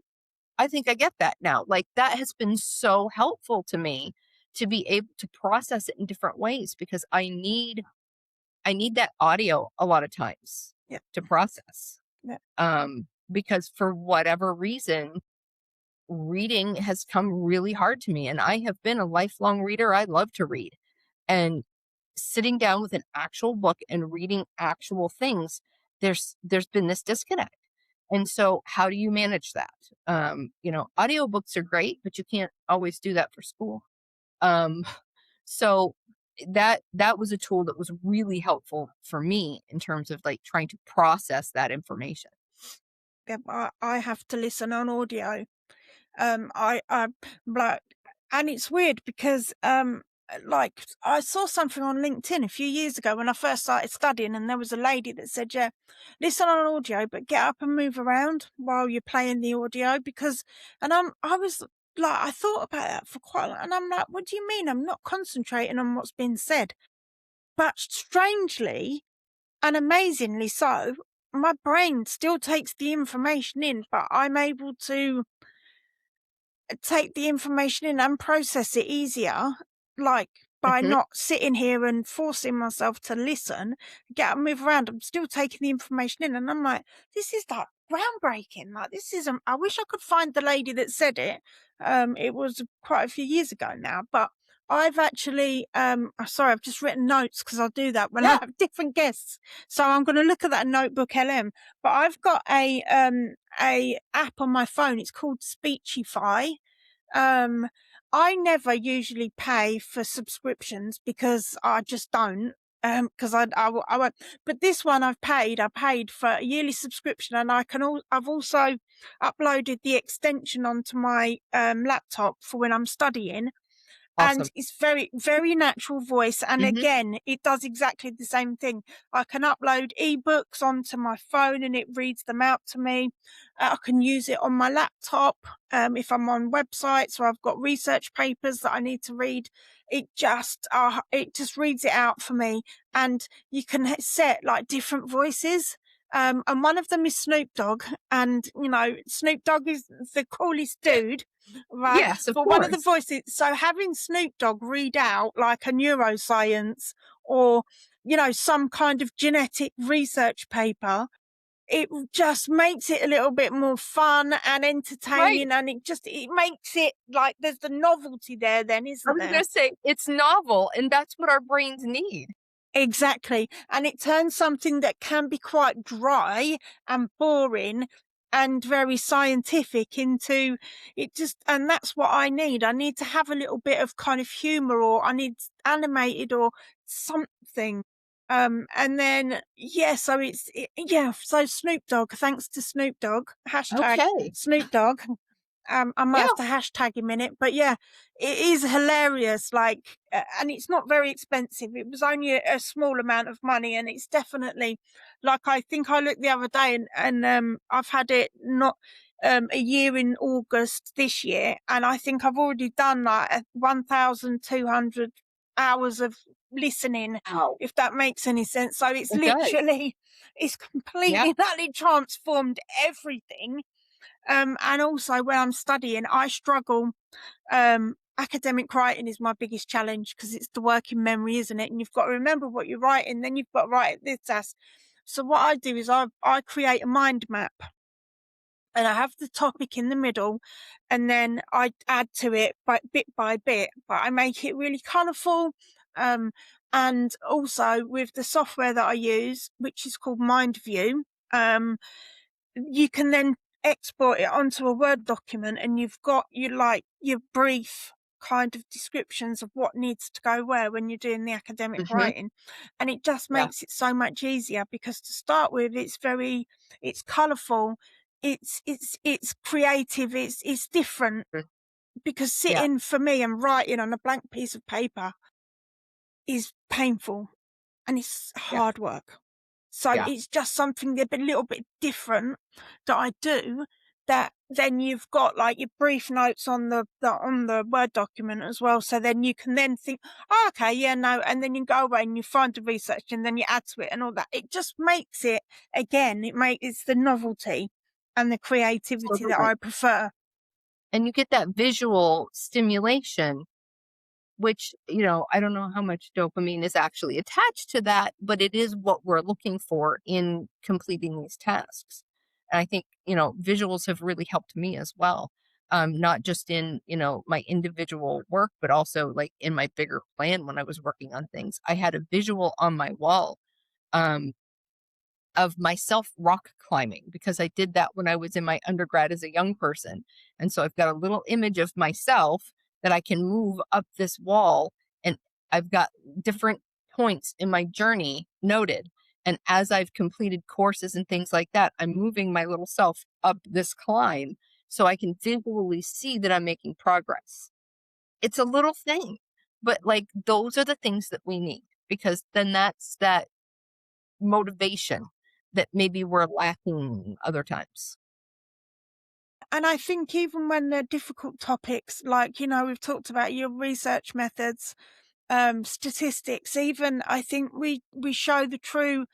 I think I get that now. Like that has been so helpful to me to be able to process it in different ways because I need that audio a lot of times Yeah, to process. yeah. Because for whatever reason, reading has come really hard to me and I have been a lifelong reader. I love to read. And sitting down with an actual book and reading actual things, there's been this disconnect. And so how do you manage that? Audiobooks are great, but you can't always do that for school. Um, so that was a tool that was really helpful for me in terms of like trying to process that information. Yeah, I have to listen on audio. I like, and it's weird because like I saw something on LinkedIn a few years ago when I first started studying, and there was a lady that said, "Yeah, listen on audio, but get up and move around while you're playing the audio." Because, and I was like, I thought about that for quite a long, and I'm like, what do you mean? I'm not concentrating on what's being said. But strangely and amazingly so, my brain still takes the information in, but I'm able to take the information in and process it easier, like by Mhm. not sitting here and forcing myself to listen, get up and move around. I'm still taking the information in, and I'm like, this is like groundbreaking. Like, this is, I wish I could find the lady that said it. It was quite a few years ago now, but I've actually, sorry, I've just written notes because I'll do that when I Yeah. have different guests. So I'm going to look at that notebook LM. But I've got a app on my phone. It's called Speechify. Um, I never usually pay for subscriptions because I just don't. Because I won't. But this one I've paid. I paid for a yearly subscription, and I've also uploaded the extension onto my laptop for when I'm studying, and Awesome. it's very, very natural voice. And Mhm. again, it does exactly the same thing. I can upload ebooks onto my phone and it reads them out to me. I can use it on my laptop if I'm on websites or I've got research papers that I need to read. It just reads it out for me. And you can set like different voices. And one of them is Snoop Dogg, and Snoop Dogg is the coolest dude, right? Yes, of But one of the course. voices, so having Snoop Dogg read out like a neuroscience or, some kind of genetic research paper, it just makes it a little bit more fun and Right. entertaining. And it makes it like there's the novelty there then, I isn't was there? gonna say it's novel, and that's what our brains need. Exactly. And it turns something that can be quite dry and boring and very scientific into and that's what I need. I need to have a little bit of kind of humor, or I need animated or something. And then, yeah, so Snoop Dogg, thanks to Snoop Dogg, hashtag Okay. Snoop Dogg. I might Yeah. have to hashtag him in it, but yeah, it is hilarious. Like, and it's not very expensive. It was only a small amount of money, and it's definitely like I think I looked the other day, and I've had it not a year in August this year, and I think I've already done like 1,200 hours of listening, Wow. if that makes any sense. So it's It does. literally, it's Yeah. completely, utterly transformed everything. And also when I'm studying, I struggle. Academic writing is my biggest challenge because it's the working memory, isn't it? And you've got to remember what you're writing, then you've got to write this as. So what I do is I create a mind map, and I have the topic in the middle, and then I add to it by bit, but I make it really colourful. Um, and also with the software that I use, which is called MindView, you can then export it onto a Word document, and you've got your brief kind of descriptions of what needs to go where when you're doing the academic Mhm. writing. And it just Yeah. makes it so much easier because to start with, it's colourful, it's creative, it's different, Mm. because Yeah. sitting for me and writing on a blank piece of paper is painful and it's Yeah. hard work. So Yeah. it's just something a little bit different that I do, that then you've got like your brief notes on the Word document as well. So then you can then think, oh, okay, yeah, no. And then you go away and you find the research and then you add to it and all that. It just makes it, again, it's the novelty and the creativity that Totally. I prefer. And you get that visual stimulation, which, I don't know how much dopamine is actually attached to that, but it is what we're looking for in completing these tasks. And I think, visuals have really helped me as well. Not just in, my individual work, but also like in my bigger plan when I was working on things. I had a visual on my wall. Um, of myself rock climbing because I did that when I was in my undergrad as a young person. And so I've got a little image of myself that I can move up this wall, and I've got different points in my journey noted. And as I've completed courses and things like that, I'm moving my little self up this climb so I can visually see that I'm making progress. It's a little thing, but like those are the things that we need, because then that's that motivation that maybe we're lacking other times. And I think even when they're difficult topics, like, we've talked about your research methods, statistics, even I think we show the true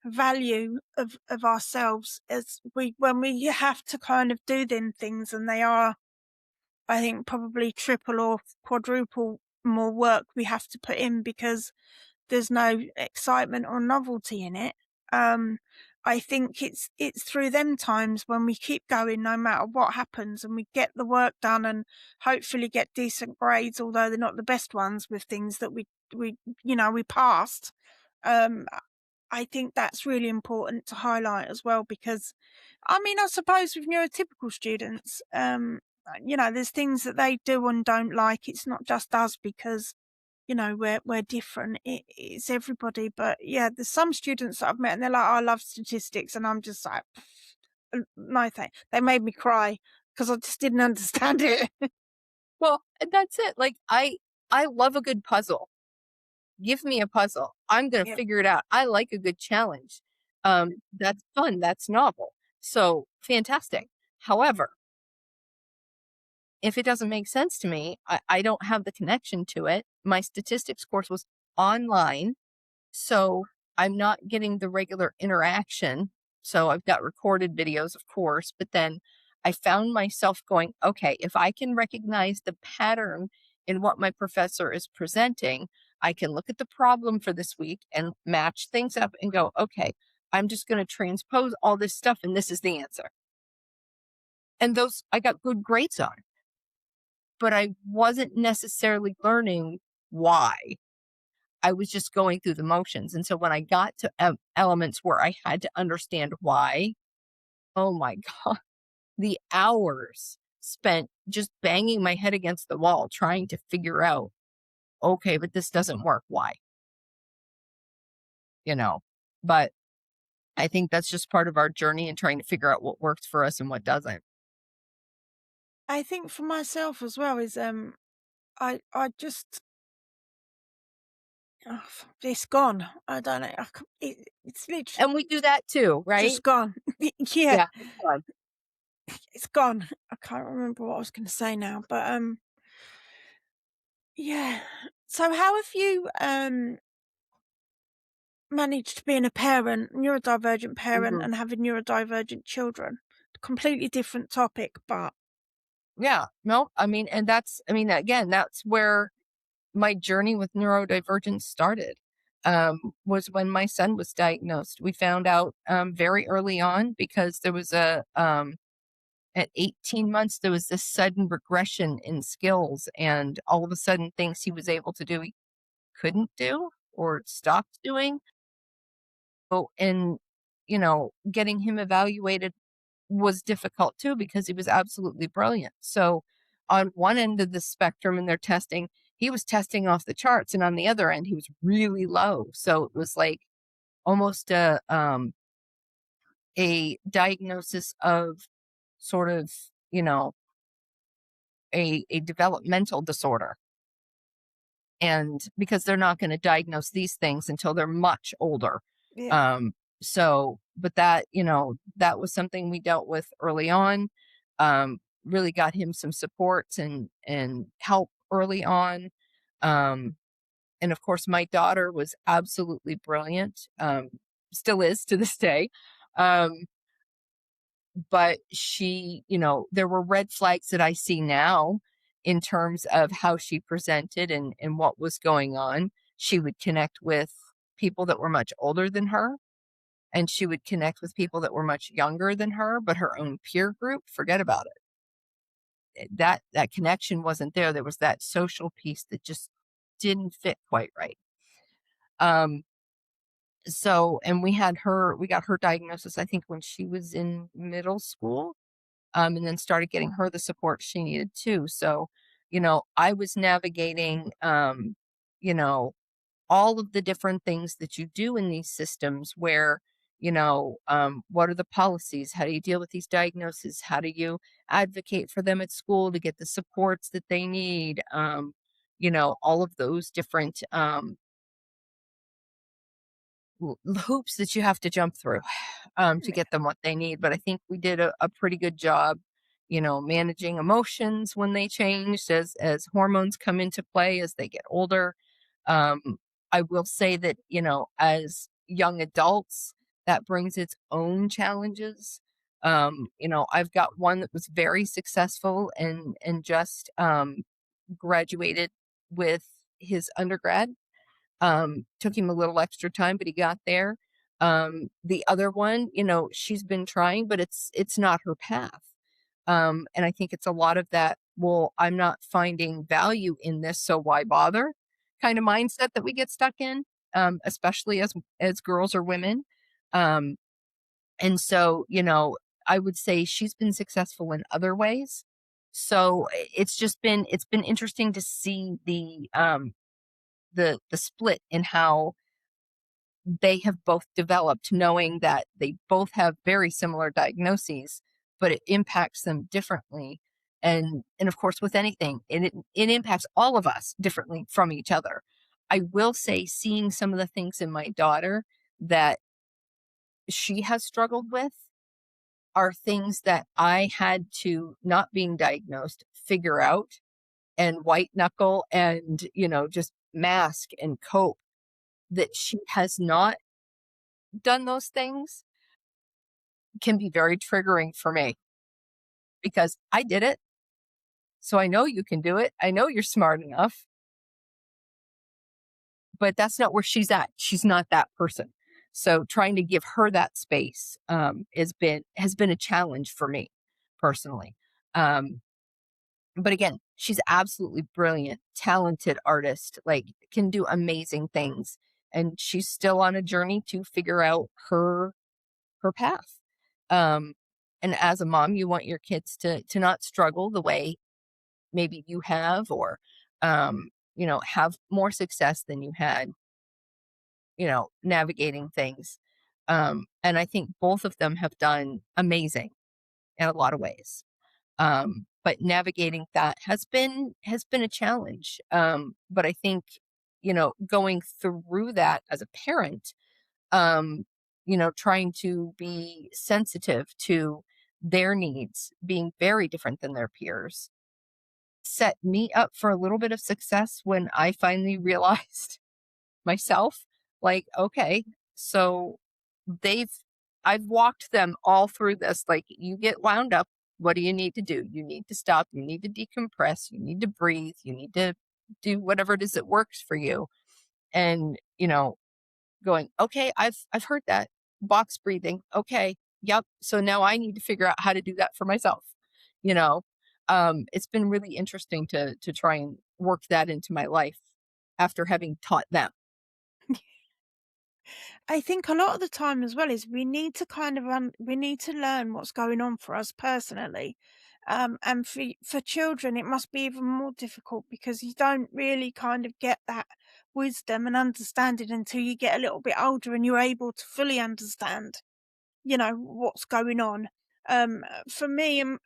value of ourselves as when we have to kind of do them things, and they are, I think, probably triple or quadruple more work we have to put in because there's no excitement or novelty in it. I think it's through them times when we keep going no matter what happens, and we get the work done and hopefully get decent grades, although they're not the best ones with things that we we passed. Um, I think that's really important to highlight as well because, I mean, I suppose with neurotypical students, there's things that they do and don't like. It's not just us because we're different. It's everybody. But yeah, there's some students that I've met and they're like, "Oh, I love statistics," and I'm just like, no, thanks. They made me cry because I just didn't understand it. Well, and that's it. Like I love a good puzzle. Give me a puzzle. I'm going to Yeah, figure it out. I like a good challenge. That's fun. That's novel. So fantastic. However, if it doesn't make sense to me, I don't have the connection to it. My statistics course was online, so I'm not getting the regular interaction. So I've got recorded videos, of course, but then I found myself going, okay, if I can recognize the pattern in what my professor is presenting, I can look at the problem for this week and match things up and go, okay, I'm just going to transpose all this stuff and this is the answer. And those I got good grades on, but I wasn't necessarily learning why. I was just going through the motions. And so when I got to elements where I had to understand why, oh my God, the hours spent just banging my head against the wall trying to figure out, okay, but this doesn't work. Why? You know, but I think that's just part of our journey and trying to figure out what works for us and what doesn't. I think for myself as well is I just oh, it's gone. I don't know. It's literally And we do that too, right? just gone. Yeah, Yeah. It's fun. it's gone. I can't remember what I was going to say now, but yeah. So how have you managed being a parent, neurodivergent parent, Mhm. and having neurodivergent children? Completely different topic, but Yeah. No, I mean, and I mean, again, that's where my journey with neurodivergence started. Was when my son was diagnosed. We found out very early on because there was at 18 months there was this sudden regression in skills, and all of a sudden things he was able to do he couldn't do or stopped doing. So, and getting him evaluated was difficult too because he was absolutely brilliant. So on one end of the spectrum in their testing, he was testing off the charts, and on the other end, he was really low. So it was like almost a diagnosis of sort of a developmental disorder, and because they're not going to diagnose these things until they're much older. yeah. But that, that was something we dealt with early on. Really got him some supports and help early on. Um, and of course, my daughter was absolutely brilliant. Still is to this day. Um, but she, there were red flags that I see now in terms of how she presented and what was going on. She would connect with people that were much older than her, and she would connect with people that were much younger than her, but her own peer group, forget about it. That connection wasn't there. There was that social piece that just didn't fit quite right. Um, and we got her diagnosis, I think, when she was in middle school, and then started getting her the support she needed too. So, I was navigating, you know, all of the different things that you do in these systems where, what are the policies? How do you deal with these diagnoses? How do you advocate for them at school to get the supports that they need? All of those different hoops that you have to jump through to get them what they need. But I think we did a pretty good job, managing emotions when they changed as hormones come into play as they get older. Um, I will say that, as young adults, that brings its own challenges. I've got one that was very successful and just graduated with his undergrad. Took him a little extra time, but he got there. The other one, she's been trying, but it's not her path. And I think it's a lot of that, well, I'm not finding value in this, so why bother kind of mindset that we get stuck in, especially as girls or women. Um, and so, I would say she's been successful in other ways. So it's been interesting to see the split in how they have both developed, knowing that they both have very similar diagnoses, but it impacts them differently. And of course, with anything, it impacts all of us differently from each other. I will say, seeing some of the things in my daughter that she has struggled with are things that I had to, not being diagnosed, figure out and white knuckle and, just mask and cope, that she has not done those things can be very triggering for me because I did it. So I know you can do it. I know you're smart enough, but that's not where she's at. She's not that person. So trying to give her that space has been a challenge for me personally. Um, but again, she's absolutely brilliant, talented artist, like can do amazing things, and she's still on a journey to figure out her path. Um, and as a mom, you want your kids to not struggle the way maybe you have, or have more success than you had, navigating things. And I think both of them have done amazing in a lot of ways. But navigating that has been a challenge. But I think, going through that as a parent, um, trying to be sensitive to their needs being very different than their peers, set me up for a little bit of success when I finally realized myself, like, okay, so they've, I've walked them all through this. Like, you get wound up. What do you need to do? You need to stop. You need to decompress. You need to breathe. You need to do whatever it is that works for you. And, going, okay, I've heard that box breathing. Okay. Yep. So now I need to figure out how to do that for myself. You know, it's been really interesting to try and work that into my life after having taught them. I think a lot of the time as well is we need to kind of we need to learn what's going on for us personally. And for children, it must be even more difficult because you don't really kind of get that wisdom and understanding until you get a little bit older and you're able to fully understand, what's going on. For me and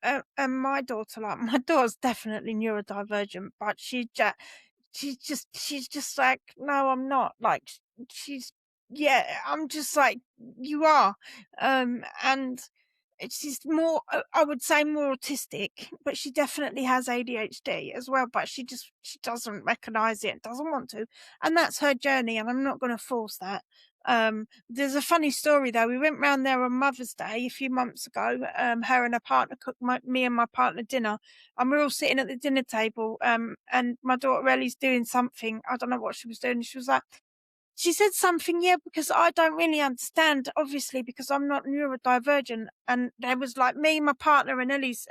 my daughter, like my daughter's definitely neurodivergent, but she's just like, no, I'm not. Like she's yeah, I'm just like you are. And she's more, I would say more autistic, but she definitely has ADHD as well, but she doesn't recognize it and doesn't want to. And that's her journey, and I'm not going to force that. There's a funny story though. We went round there on Mother's Day a few months ago. Her and her partner cooked me and my partner dinner, and we're all sitting at the dinner table. And my daughter Ellie's doing something. I don't know what she was doing. She was like, she said something, yeah, because I don't really understand, obviously, because I'm not neurodivergent. And there was like me, my partner, and Ellie's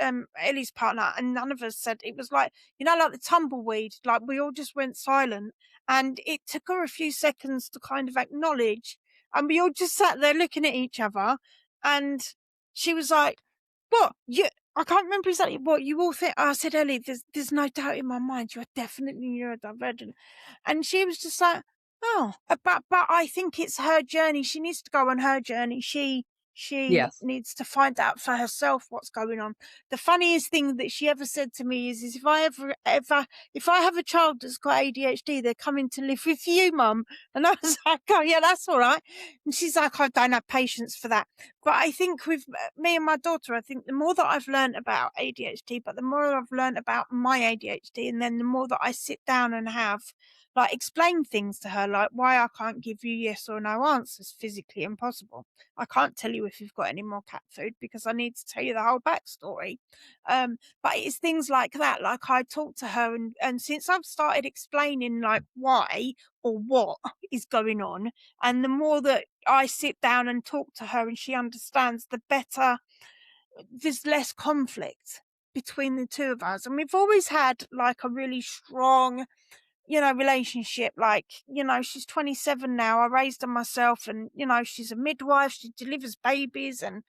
partner, and none of us said it was like, like the tumbleweed, like we all just went silent. And it took her a few seconds to kind of acknowledge. And we all just sat there looking at each other. And she was like, what? I can't remember exactly what you all think. I said, Ellie, there's no doubt in my mind you're definitely neurodivergent. And she was just like, oh, but I think it's her journey. She needs to go on her journey. She Yes. needs to find out for herself what's going on. The funniest thing that she ever said to me is if I ever if I have a child that's got ADHD, they're coming to live with you, Mum. And I was like, oh yeah, that's all right. And she's like, I don't have patience for that. But I think with me and my daughter, I think the more that I've learned about ADHD, but the more I've learned about my ADHD, and then the more that I sit down and have like explain things to her, like why I can't give you yes or no answers, physically impossible. I can't tell you if you've got any more cat food because I need to tell you the whole backstory. But it's things like that. Like I talk to her, and since I've started explaining like why or what is going on, and the more that I sit down and talk to her and she understands, the better, there's less conflict between the two of us. And we've always had like a really strong, relationship. Like, she's 27 now. I raised her myself, and, she's a midwife. She delivers babies, and,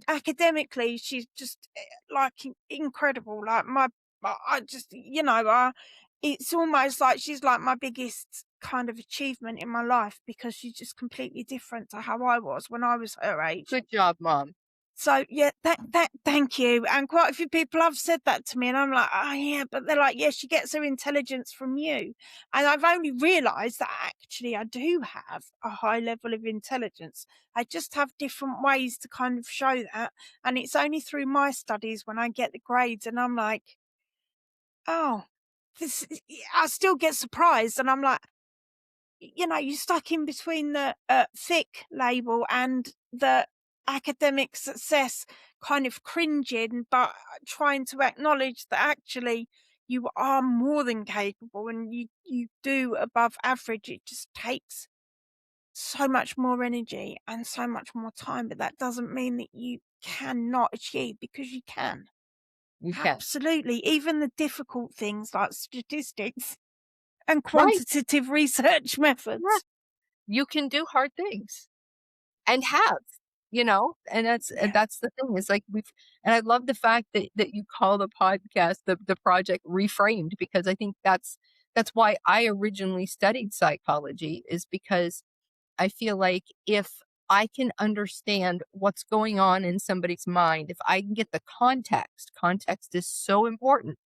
academically, she's just like incredible. Like, I just, it's almost like she's like my biggest kind of achievement in my life because she's just completely different to how I was when I was her age. Good job, mom. So yeah, thank you. And quite a few people have said that to me, and I'm like, oh yeah, but they're like, yeah, she gets her intelligence from you. And I've only realised that actually I do have a high level of intelligence. I just have different ways to kind of show that. And it's only through my studies when I get the grades, and I'm like, oh, I still get surprised, and I'm like, you're stuck in between the thick label and the academic success, kind of cringing, but trying to acknowledge that actually you are more than capable and you do above average. It just takes so much more energy and so much more time, but that doesn't mean that you cannot achieve, because you can. You can. Absolutely. Even the difficult things like statistics and Right. quantitative research Yeah. methods. You can do hard things and have, and Yeah. that's the thing is like and I love the fact that you call the podcast, the project Reframed, because I think that's why I originally studied psychology, is because I feel like if I can understand what's going on in somebody's mind, if I can get the context is so important.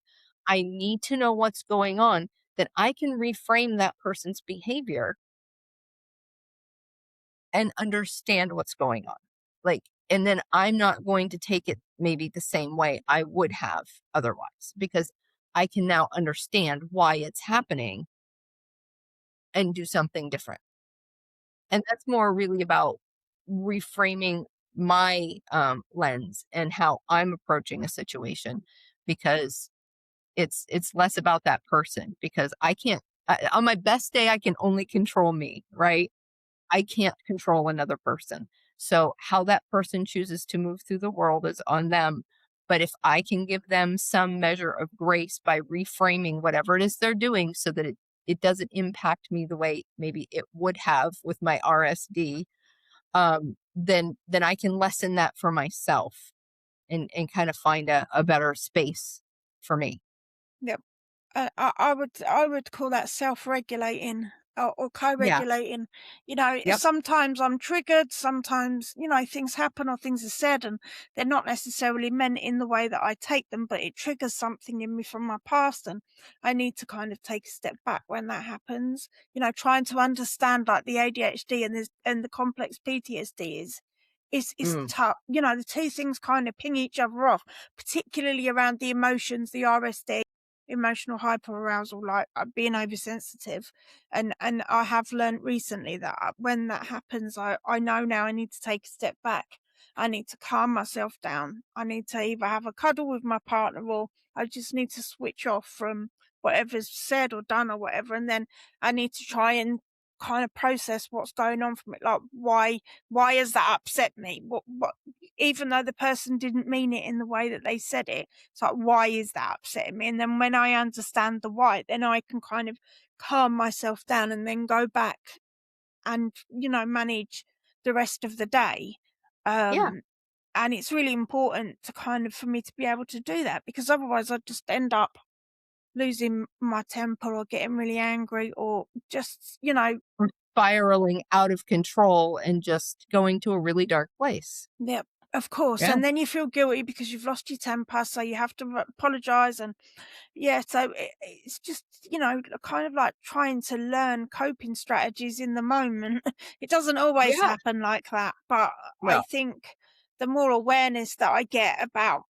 I need to know what's going on, that I can reframe that person's behavior and understand what's going on. Like, and then I'm not going to take it maybe the same way I would have otherwise, because I can now understand why it's happening and do something different. And that's more really about reframing my lens and how I'm approaching a situation, because it's less about that person, because I can't on my best day I can only control me, right? I can't control another person. So how that person chooses to move through the world is on them. But if I can give them some measure of grace by reframing whatever it is they're doing so that it doesn't impact me the way maybe it would have with my RSD, then I can lessen that for myself and kind of find a better space for me. Yep. I would call that self-regulating, or Yeah. co-regulating. Yep. Sometimes I'm triggered, sometimes, things happen or things are said and they're not necessarily meant in the way that I take them, but it triggers something in me from my past, and I need to kind of take a step back when that happens. Trying to understand like the ADHD and the complex PTSD is Mm. tough. The two things kind of ping each other off, particularly around the emotions, the RSD, emotional hyperarousal, like being oversensitive. And I have learned recently that when that happens, I know now I need to take a step back. I need to calm myself down. I need to either have a cuddle with my partner, or I just need to switch off from whatever's said or done or whatever. And then I need to try and kind of process what's going on from it. Like, why has that upset me? What even though the person didn't mean it in the way that they said it, it's like, why is that upsetting me? And then when I understand the why, then I can kind of calm myself down and then go back and, manage the rest of the day. Yeah. Um, and it's really important to kind of, for me to be able to do that, because otherwise I'd just end up losing my temper or getting really angry, or just, Or spiraling out of control and just going to a really dark place. yeah, of course. Yeah. And then you feel guilty because you've lost your temper. So you have to apologize. And yeah, so it's just, kind of like trying to learn coping strategies in the moment. It doesn't always Yeah. happen like that, but I No. think the more awareness that I get about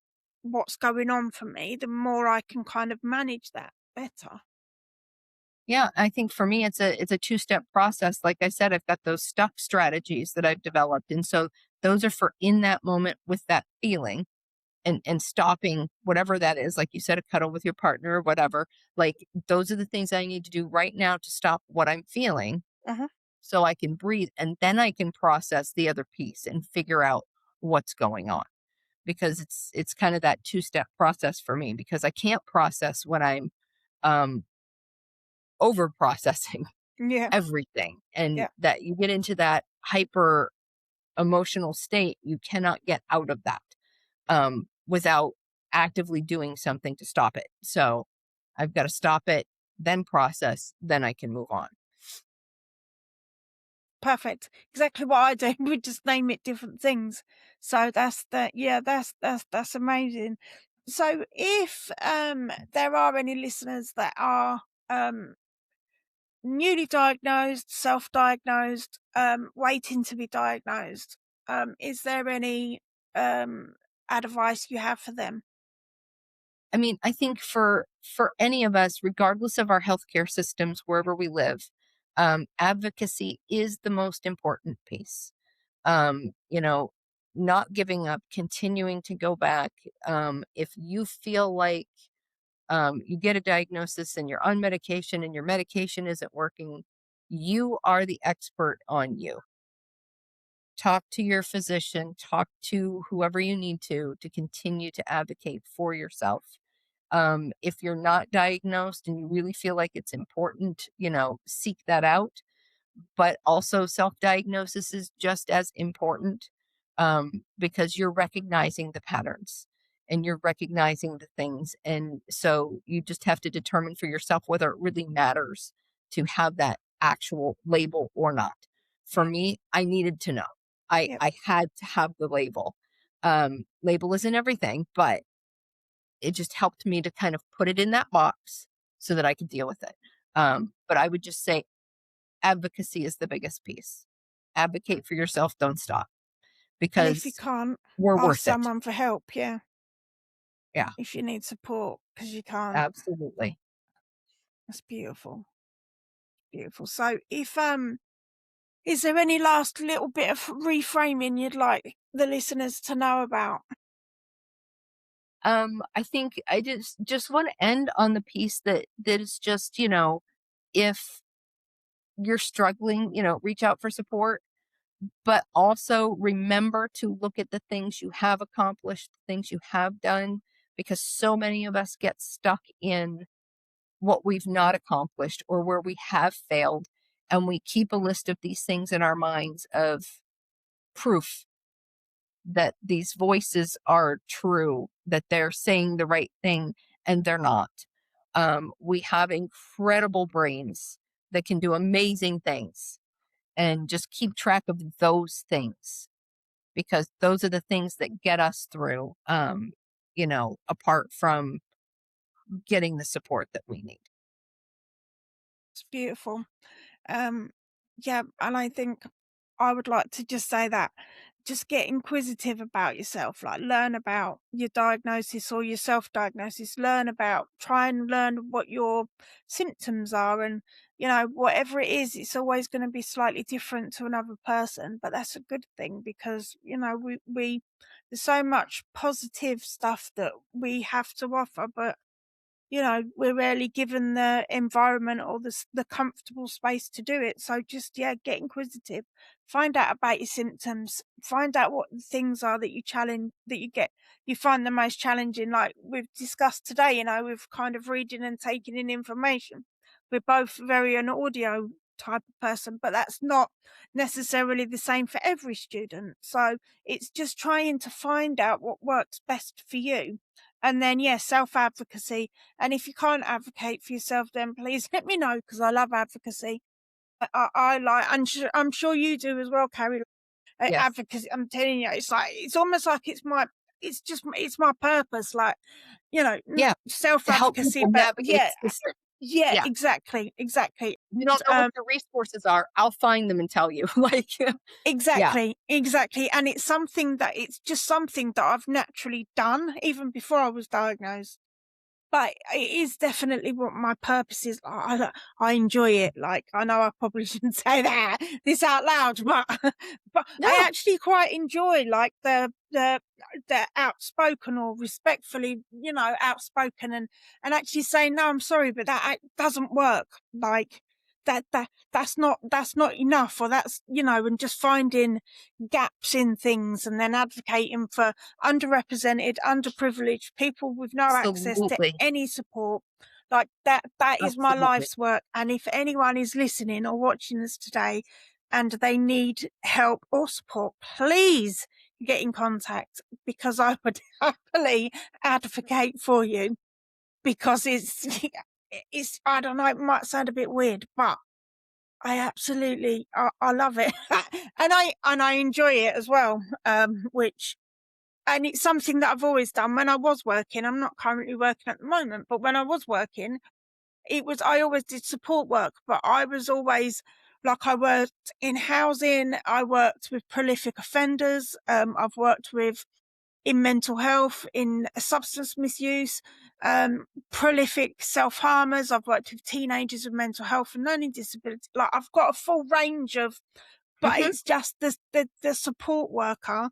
what's going on for me, the more I can kind of manage that better. Yeah, I think for me it's a two-step process. Like I said, I've got those stuck strategies that I've developed. And so those are for in that moment with that feeling and stopping whatever that is, like you said, a cuddle with your partner or whatever. Like those are the things I need to do right now to stop what I'm feeling Uh-huh. so I can breathe and then I can process the other piece and figure out what's going on. Because it's kind of that two-step process for me because I can't process when I'm um over processing Yeah, everything and yeah, that you get into that hyper emotional state, you cannot get out of that without actively doing something to stop it. So I've got to stop it, then process, then I can move on. perfect. Exactly what I do. We just name it different things. So that's that. Yeah, that's amazing. So if there are any listeners that are um newly diagnosed, self-diagnosed, waiting to be diagnosed, is there any um advice you have for them? I mean, I think for any of us, regardless of our healthcare systems, wherever we live, advocacy is the most important piece. You know, not giving up, continuing to go back. If you feel like you get a diagnosis and you're on medication and your medication isn't working, you are the expert on you. Talk to your physician, talk to whoever you need to continue to advocate for yourself. If you're not diagnosed and you really feel like it's important, seek that out, but also self-diagnosis is just as important, because you're recognizing the patterns and you're recognizing the things. And so you just have to determine for yourself whether it really matters to have that actual label or not. For me, I needed to know. Yep. I had to have the label. Label isn't everything, but it just helped me to kind of put it in that box so that I could deal with it. But I would just say advocacy is the biggest piece. Advocate for yourself, don't stop And if you because can't, we're ask worth it. someone for help. Yeah, Yeah, if you need support, because you can't. absolutely. That's beautiful, beautiful. So if is there any last little bit of reframing you'd like the listeners to know about? I think I just want to end on the piece that is just, if you're struggling, reach out for support, but also remember to look at the things you have accomplished, the things you have done, because so many of us get stuck in what we've not accomplished or where we have failed. And we keep a list of these things in our minds of proof that these voices are true, that they're saying the right thing, and they're not. We have incredible brains that can do amazing things, and just keep track of those things because those are the things that get us through, apart from getting the support that we need. It's beautiful. Um, yeah, and I think I would like to just say that just get inquisitive about yourself, like learn about your diagnosis or your self-diagnosis, try and learn what your symptoms are. And, whatever it is, it's always going to be slightly different to another person, but that's a good thing because, there's so much positive stuff that we have to offer, but we're rarely given the environment or the comfortable space to do it. So just, yeah, get inquisitive. Find out about your symptoms. Find out what the things are that you find the most challenging. Like we've discussed today, with kind of reading and taking in information. We're both very an audio type of person, but that's not necessarily the same for every student. So it's just trying to find out what works best for you. And then, yeah, self advocacy, and if you can't advocate for yourself, then please let me know because I love advocacy. I like, I'm sure you do as well, Carrie. Yes. Advocacy, I'm telling you, it's almost like it's my purpose, like, Yeah. self To help advocacy, people but navigate yeah, the system. yeah, Yeah. exactly, exactly. You don't know what Um, the resources are. I'll find them and tell you. Like, yeah. exactly, exactly. And it's just something that I've naturally done even before I was diagnosed. But it is definitely what my purpose is. I enjoy it. Like, I know I probably shouldn't say that this out loud, but but I No, actually quite enjoy like the outspoken or respectfully, outspoken and actually saying no, I'm sorry, but that doesn't work. Like that's not enough, or that's and just finding gaps in things and then advocating for underrepresented, underprivileged people with no access to absolutely. any support. Like that is my Absolutely. life's work. And if anyone is listening or watching us today and they need help or support, please get in contact, because I would happily advocate for you, because it's I don't know, it might sound a bit weird, but I absolutely I love it. and I enjoy it as well. Which and it's something that I've always done when I was working. I'm not currently working at the moment, but when I was working, I always did support work, but I was always like, I worked in housing, I worked with prolific offenders, I've worked with in mental health, in substance misuse, prolific self-harmers. I've worked with teenagers with mental health and learning disability. Like, I've got a full range of, but Hmm. it's just the support worker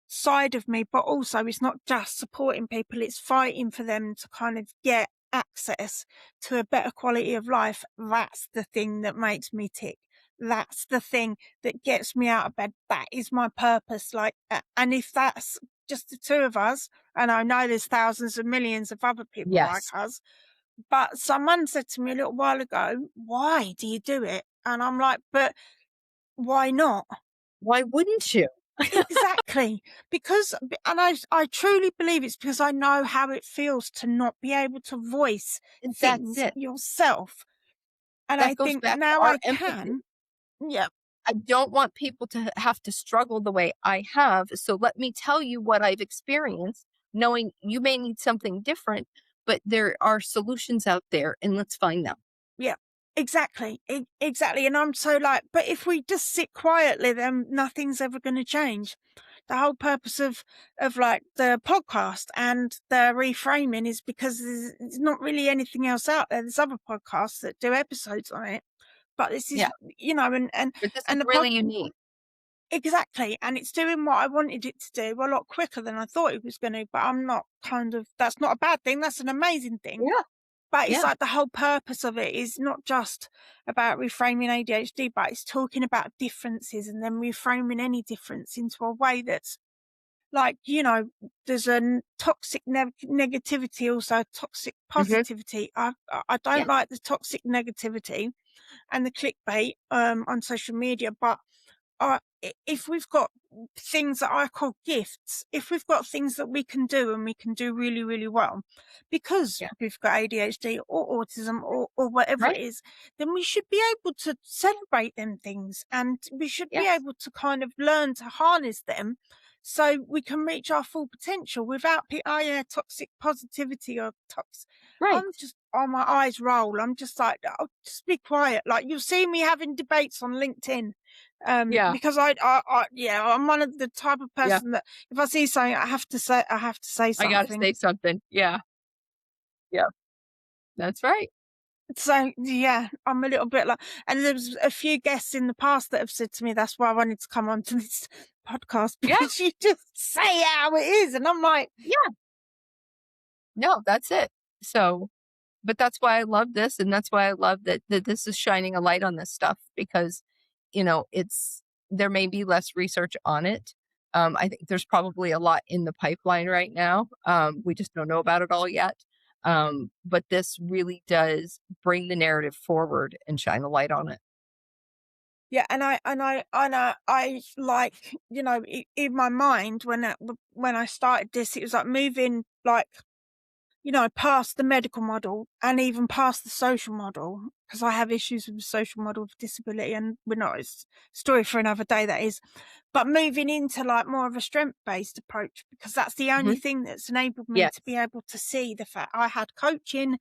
side of me. But also, it's not just supporting people, it's fighting for them to kind of get access to a better quality of life. That's the thing that makes me tick. That's the thing that gets me out of bed. That is my purpose. Like, and if that's just the two of us, and I know there's thousands of millions of other people like Yes. us, but someone said to me a little while ago, why do you do it? And I'm like, but why not? Why wouldn't you? Exactly. Because, and I truly believe it's because I know how it feels to not be able to voice That's things it. yourself. And I That goes think back to now our I empathy. can. Yeah. I don't want people to have to struggle the way I have. So let me tell you what I've experienced, knowing you may need something different, but there are solutions out there and let's find them. Yeah. Exactly. Exactly. And I'm so like, but if we just sit quietly, then nothing's ever going to change. The whole purpose of like the podcast and the reframing is because there's not really anything else out there. There's other podcasts that do episodes on it, but this is, Yeah. and But this is and the really unique. exactly, and it's doing what I wanted it to do a lot quicker than I thought it was going to. But I'm not kind of, that's not a bad thing. That's an amazing thing. Yeah. But it's Yeah. like the whole purpose of it is not just about reframing ADHD, but it's talking about differences and then reframing any difference into a way that's like, there's a toxic negativity, also toxic Hmm. positivity. I don't Yes. like the toxic negativity and the clickbait on social media, but if we've got things that I call gifts, if we've got things that we can do and we can do really, really well, because Yeah. we've got ADHD or autism or whatever it Right. is, then we should be able to celebrate them things, and we should be Yes. able to kind of learn to harness them so we can reach our full potential without, oh yeah, toxic positivity or toxic. Right. I'm just, oh, my eyes roll. I'm just like, oh, just be quiet. Like, you'll see me having debates on LinkedIn, Yeah. because yeah, I'm one of the type of Yeah. person that if I see something, I have to say I got to something. say something. Yeah. Yeah. That's right. So yeah, I'm a little bit like, and there's a few guests in the past that have said to me, that's why I wanted to come onto this podcast, Yeah. because you just say it how it is. And I'm like, Yeah. No, that's it. So, but that's why I love this. And that's why I love that this is shining a light on this stuff because, there may be less research on it. I think there's probably a lot in the pipeline right now. We just don't know about it all yet. But this really does bring the narrative forward and shine a light on it. yeah, and I like, in my mind when I started this, it was like moving like, past the medical model and even past the social model, because I have issues with the social model of disability, and we're not, it's a story for another day, that is. But moving into like more of a strength-based approach, because that's the only Hmm. thing that's enabled me to be Yes. able to see the fact I had coaching.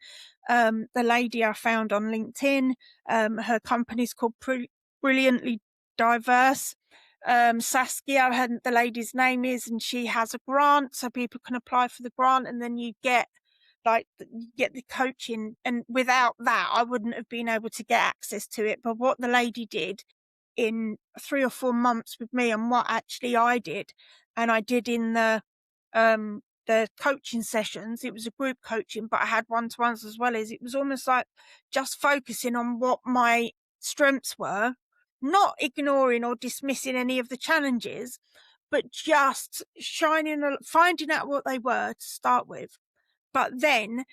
The lady I found on LinkedIn, her company's called Brilliantly Diverse. Saskia, the lady's name is, and she has a grant, so people can apply for the grant, and then you get like you get the coaching, and without that I wouldn't have been able to get access to it. But what the lady did in 3 or 4 months with me, and what actually I did, and I did in the coaching sessions, it was a group coaching, but I had one-to-ones as well, as it was almost like just focusing on what my strengths were, not ignoring or dismissing any of the challenges, but just finding out what they were to start with. But then,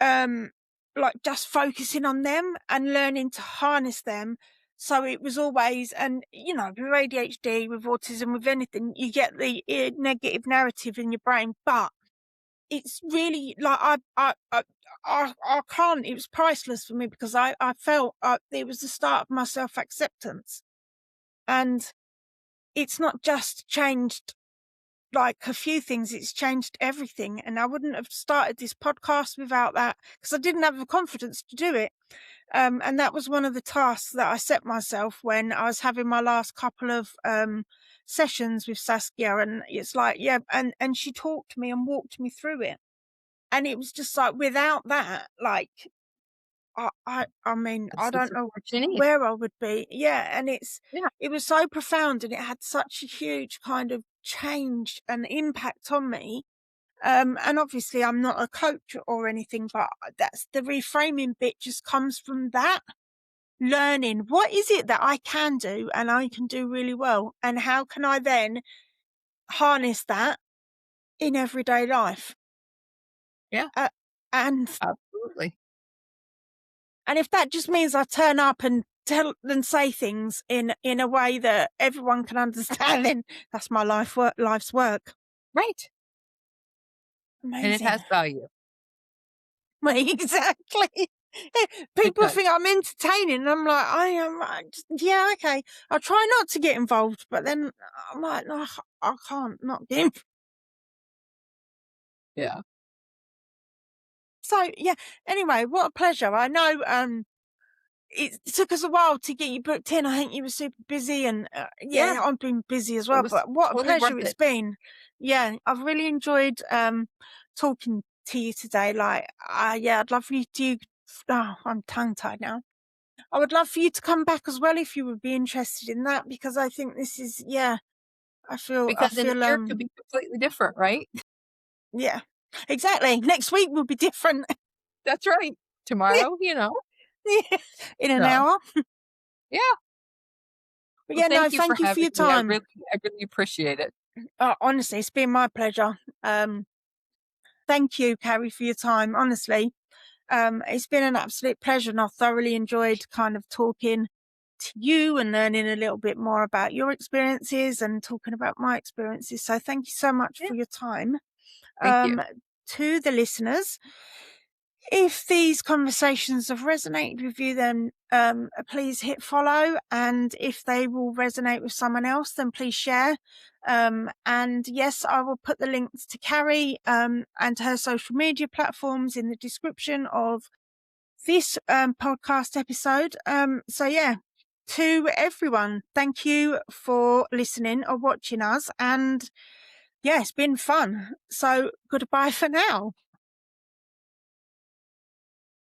like just focusing on them and learning to harness them. So it was always, and you know, with ADHD, with autism, with anything, you get the negative narrative in your brain, but it's really like I can't. It was priceless for me, because I felt it was the start of my self acceptance, and it's not just changed like a few things, it's changed everything. And I wouldn't have started this podcast without that, because I didn't have the confidence to do it. And that was one of the tasks that I set myself when I was having my last couple of sessions with Saskia. And it's like, yeah, and she talked to me and walked me through it. And it was just like, without that, like, I mean, That's I the don't know support you need. where I would be. Yeah, and Yeah. it was so profound, and it had such a huge kind of change and impact on me. And obviously I'm not a coach or anything, but that's the reframing bit, just comes from that. Learning what is it that I can do and I can do really well, and how can I then harness that in everyday life. Yeah. Uh, and Absolutely. and if that just means I turn up and tell and say things in a way that everyone can understand, then that's my life's work. Right. And it Amazing. has value. Well, exactly. It People does. think I'm entertaining, and I'm like, I am. Yeah, okay. I try not to get involved, but then I'm like, no, I can't not get involved. Yeah. So yeah. Anyway, what a pleasure. I know. It took us a while to get you booked in. I think you were super busy, and Yeah. yeah, I've been busy as It well. was But what a totally pleasure worth it's it. been. Yeah, I've really enjoyed talking to you today. Like, yeah, I'd love for you to. Oh, I'm tongue tied now. I would love for you to come back as well if you would be interested in that, because I think this is, yeah, I Because in a feel, year it could be completely different, right? yeah, exactly. Next week will be different. That's right. Tomorrow, In an So, hour. yeah. But Well, yeah, no, thank you for thank you for having your me. time. I really appreciate it. Honestly, it's been my pleasure. Thank you, Kari, for your time. Honestly, it's been an absolute pleasure, and I thoroughly enjoyed kind of talking to you and learning a little bit more about your experiences and talking about my experiences. So thank you so much Yeah. for your time. Thank you. To the listeners, if these conversations have resonated with you, then please hit follow. And if they will resonate with someone else, then please share. And yes, I will put the links to Kari and her social media platforms in the description of this podcast episode. So yeah, to everyone, thank you for listening or watching us. And yeah, it's been fun. So goodbye for now.